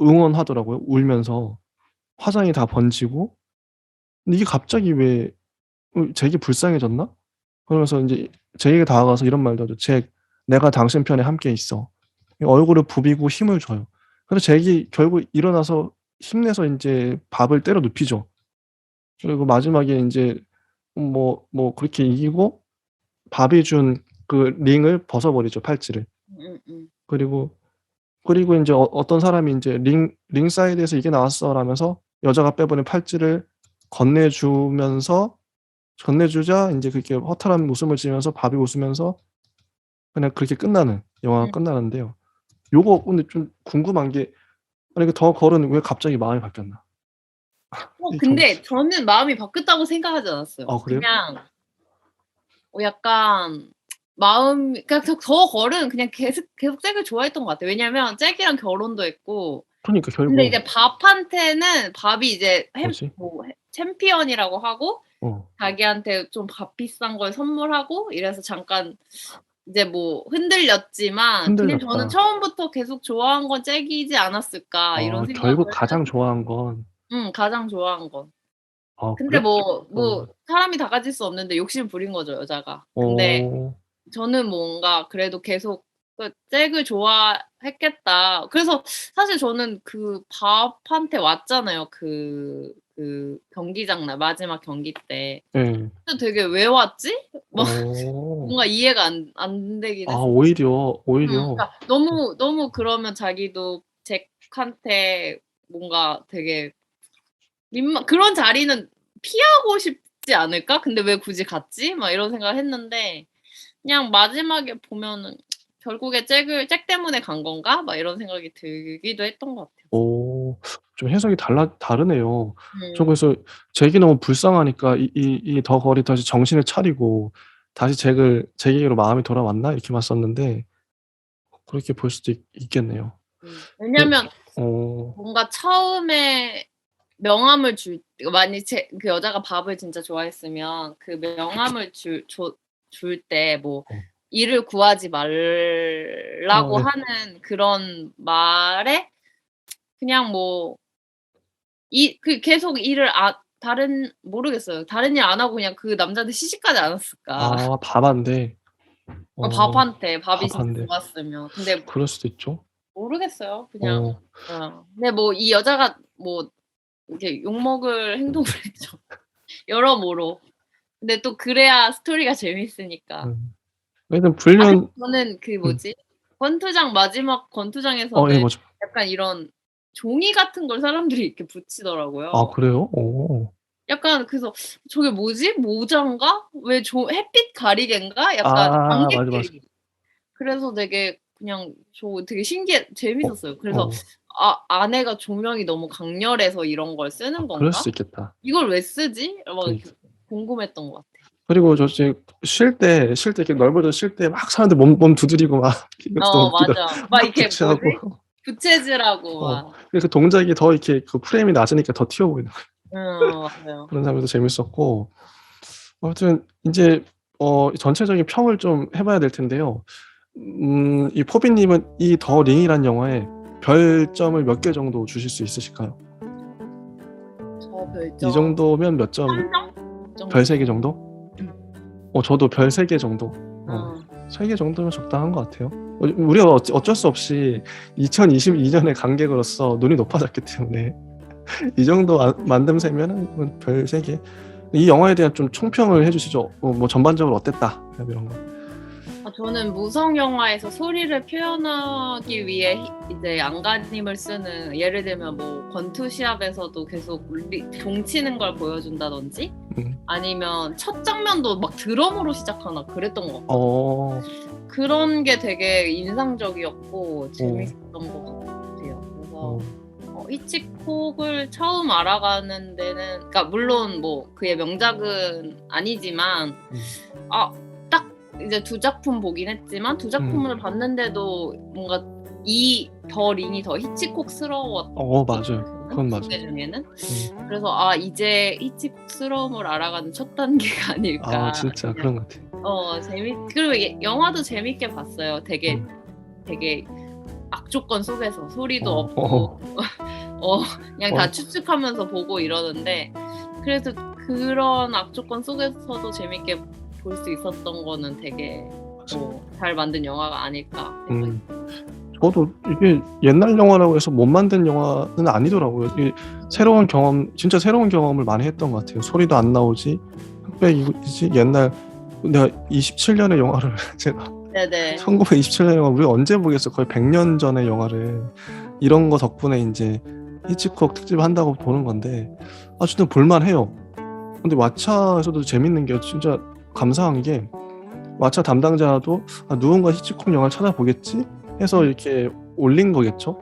A: 응원하더라고요. 울면서 화장이 다 번지고 근데 이게 갑자기 왜 잭이 불쌍해졌나? 그러면서 인제 잭에게 다가가서 이런 말도 하죠. "잭, 내가 당신 편에 함께 있어." 얼굴을 부비고 힘을 줘요. 그래서 잭이 결국 일어나서 힘내서 인제 밥을 때려 눕히죠. 그리고 마지막에 인제 그렇게 이기고 밥이 준 그 링을 벗어버리죠, 팔찌를. 그리고 인제 어떤 사람이 인제 "링 사이드에서 이게 나왔어."라면서 여자가 빼보낸 팔찌를 건네주자 인제 그렇게 허탈한 웃음을 지으면서 밥이 웃으면서 그냥 그렇게 끝나는 영화가 끝나는데요. 요거 근데 좀 궁금한 게 아니 그 더 걸은 왜 갑자기 마음이 바뀌었나? 이 경
B: 근데 저는 마음이 바뀌었다고 생각하지 않았어요.
A: 그래요?
B: 그냥 약간 그러니까 더 걸은 그냥 계속 잭을 좋아했던 것 같아요. 왜냐면 잭이랑 결혼도 했고
A: 그러니까
B: 근데
A: 결국
B: 이제 밥한테는 밥이 이제
A: 뭐지?
B: 챔피언이라고 하고
A: 어.
B: 자기한테 좀 밥 비싼 걸 선물하고 이래서 잠깐 이제 흔들렸지만 그냥 저는
A: 흔들렸다.
B: 처음부터 계속 좋아한 건 잭이지 않았을까 이런 생각을
A: 결국 가장
B: 했거든요.
A: 좋아한 건
B: 가장 좋아한 건. 근데
A: 그래?
B: 사람이 다 가질 수 없는데 욕심 부린 거죠, 여자가. 근데
A: 어.
B: 저는 뭔가 그래도 계속 잭을 좋아했겠다. 그래서 사실 저는 그 밥한테 왔잖아요. 경기장 날 마지막 경기 때.
A: 예.
B: 근데 되게 '왜 왔지?' 막
A: 어.
B: 뭔가 이해가 안 되긴 했어요.
A: 오히려.
B: 그러니까 너무 그러면 자기도 잭한테 뭔가 되게 그런 자리는 피하고 싶지 않을까? 근데 왜 굳이 갔지? 막 이런 생각을 했는데 그냥 마지막에 보면은 '결국에 잭 때문에 간 건가?' 막 이런 생각이 들기도 했던 것 같아요.
A: 좀 해석이 다르네요. 저
B: 음.
A: 그래서 잭이 너무 불쌍하니까 더 걸이 다시 정신을 차리고 다시 잭에게로 마음이 돌아왔나 이렇게 봤었는데 그렇게 볼 수도 있겠네요. 그
B: 왜냐면
A: 어.
B: 뭔가 처음에 명함을 만약 그 여자가 밥을 진짜 좋아했으면 그 명함을 줄 때
A: 어.
B: 일을 구하지 말라고
A: 네.
B: 하는 그런 말에 그냥 계속 일을 모르겠어요. 다른 일 안 하고 그냥 그 남자한테 시집가지 않았을까.
A: 밥한테.
B: 밥한테 밥이 진짜
A: 밥한테.
B: 좋았으면. 근데
A: 그럴 수도 있죠.
B: 모르겠어요. 그냥
A: 어.
B: 근데 이 여자가 이렇게 욕먹을 행동을 했죠. 여러모로. 근데 또 그래야 스토리가 재밌으니까.
A: 왜냐면
B: 아 근데
A: 불륜
B: 저는 그
A: 음.
B: 뭐지? 권투장 마지막
A: 예
B: 권투장에서는
A: 맞아.
B: 약간 이런 종이 같은 걸 사람들이 이렇게
A: 아
B: 붙이더라고요.
A: 그래요? 오.
B: 약간 그래서 '저게 뭐지? 모자인가? 왜 햇빛 가리개인가?' 약간
A: 아 맞아, 맞아.
B: 안개끼리. 그래서 되게 그냥 저 되게 재밌었어요. 그래서
A: 어.
B: '아 안에가 조명이 너무 강렬해서 이런 걸
A: 아
B: 쓰는
A: 그럴
B: 건가?
A: 수 있겠다.
B: 이걸 왜 쓰지?' 막 이렇게
A: 그러니까.
B: 궁금했던 것 같아요.
A: 그리고 저 이제 쉴 때 이렇게 넓어져 쉴 때 막 사람들 몸 두드리고 막 이것도 너무 웃기더라.
B: 맞아. 막
A: 막
B: 이렇게 뭐지?
A: 교체하고.
B: 부채질하고 막.
A: 그래서 동작이 더 이렇게 그 프레임이 낮으니까 더 튀어 보이는 거예요.
B: 맞아요.
A: 그런 장면도 재밌었고 아무튼 인제 전체적인 평을 좀 해 봐야 될 텐데요. 이 포비 님은 이 더 링이란 영화에 별점을 몇 개 정도 주실 수 있으실까요?
B: 저
A: 이
B: 별점
A: 정도면 몇 점
B: 3 점? 그
A: 별
B: 정도?
A: 3개 정도?
B: 음.
A: 저도 별 3개 정도.
B: 어.
A: 3개 정도면 적당한 것 같아요. 우리가 어쩔 수 없이 2022년의 관객으로서 눈이 높아졌기 때문에 이 정도 만듦새면은 별 3개. 이 영화에 대한 좀 총평을 해 주시죠. 뭐 전반적으로 어땠다 이런 거.
B: 저는 무성 영화에서 소리를 표현하기 위해 이제 안간힘을 쓰는 예를 들면 뭐 권투 시합에서도 계속 종 치는 걸 보여준다든지 아니면 첫 장면도 막 드럼으로 시작하나 그랬던 것 같아요. 그런 게 되게 인상적이었고 재밌었던 것 같아요. 그래서 히치콕을 처음 알아가는 데는 그러니까 물론 뭐 그의 명작은 아니지만 딱 이제 2 작품 보긴 했지만 2 작품을 봤는데도 뭔가 이 더 링이 더 히치콕스러웠던
A: 맞아요. 그건 맞아요.
B: 2개 중에는. 그래서 이제 히치콕스러움을 알아가는 첫 단계가 아닐까.
A: 진짜 그런 것 같아요.
B: 그리고 영화도 재밌게 봤어요. 되게 악조건 속에서 소리도 없고 그냥 다 추측하면서 보고 이러는데 그래도 그런 악조건 속에서도 재밌게 볼 수 있었던 거는 되게 잘 만든 영화가 아닐까 생각이
A: 저도 이게 옛날 영화라고 해서 못 만든 영화는 아니더라고요. 이게 진짜 새로운 경험을 많이 했던 것 같아요. 소리도 안 나오지, 흑백이지, 옛날 내가 27년의 영화를 제가
B: 네네.
A: 1927년 영화 우리가 언제 보겠어? 거의 100년 전의 영화를 이런 거 덕분에 이제 히치콕 특집 한다고 보는 건데 진짜 볼만해요. 근데 왓챠에서도 재밌는 게 진짜 감사한 게 왓챠 담당자도 누군가 히치콕 영화를 찾아보겠지 해서 이렇게 올린 거겠죠.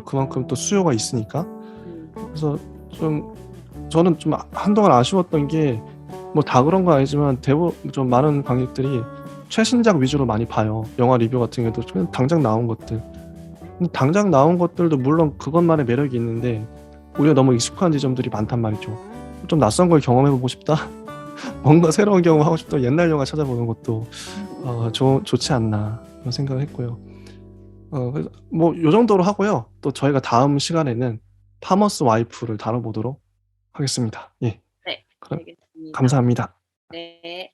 A: 그만큼 또 수요가 있으니까. 그래서 저는 좀 한동안 아쉬웠던 게 뭐 다 그런 건 아니지만 좀 많은 관객들이 최신작 위주로 많이 봐요. 영화 리뷰 같은 경우도 그냥 당장 나온 것들. 당장 나온 것들도 물론 그것만의 매력이 있는데 오히려 너무 익숙한 지점들이 많단 말이죠. 좀 낯선 걸 경험해보고 싶다. 뭔가 새로운 경험하고 싶다. 옛날 영화 찾아보는 것도 좋지 않나 그런 생각을 했고요. 그래서 뭐 요 정도로 하고요. 또 저희가 다음 시간에는 파머스 와이프를 다뤄보도록 하겠습니다. 예.
B: 네.
A: 그럼
B: 알겠습니다.
A: 감사합니다.
B: 네.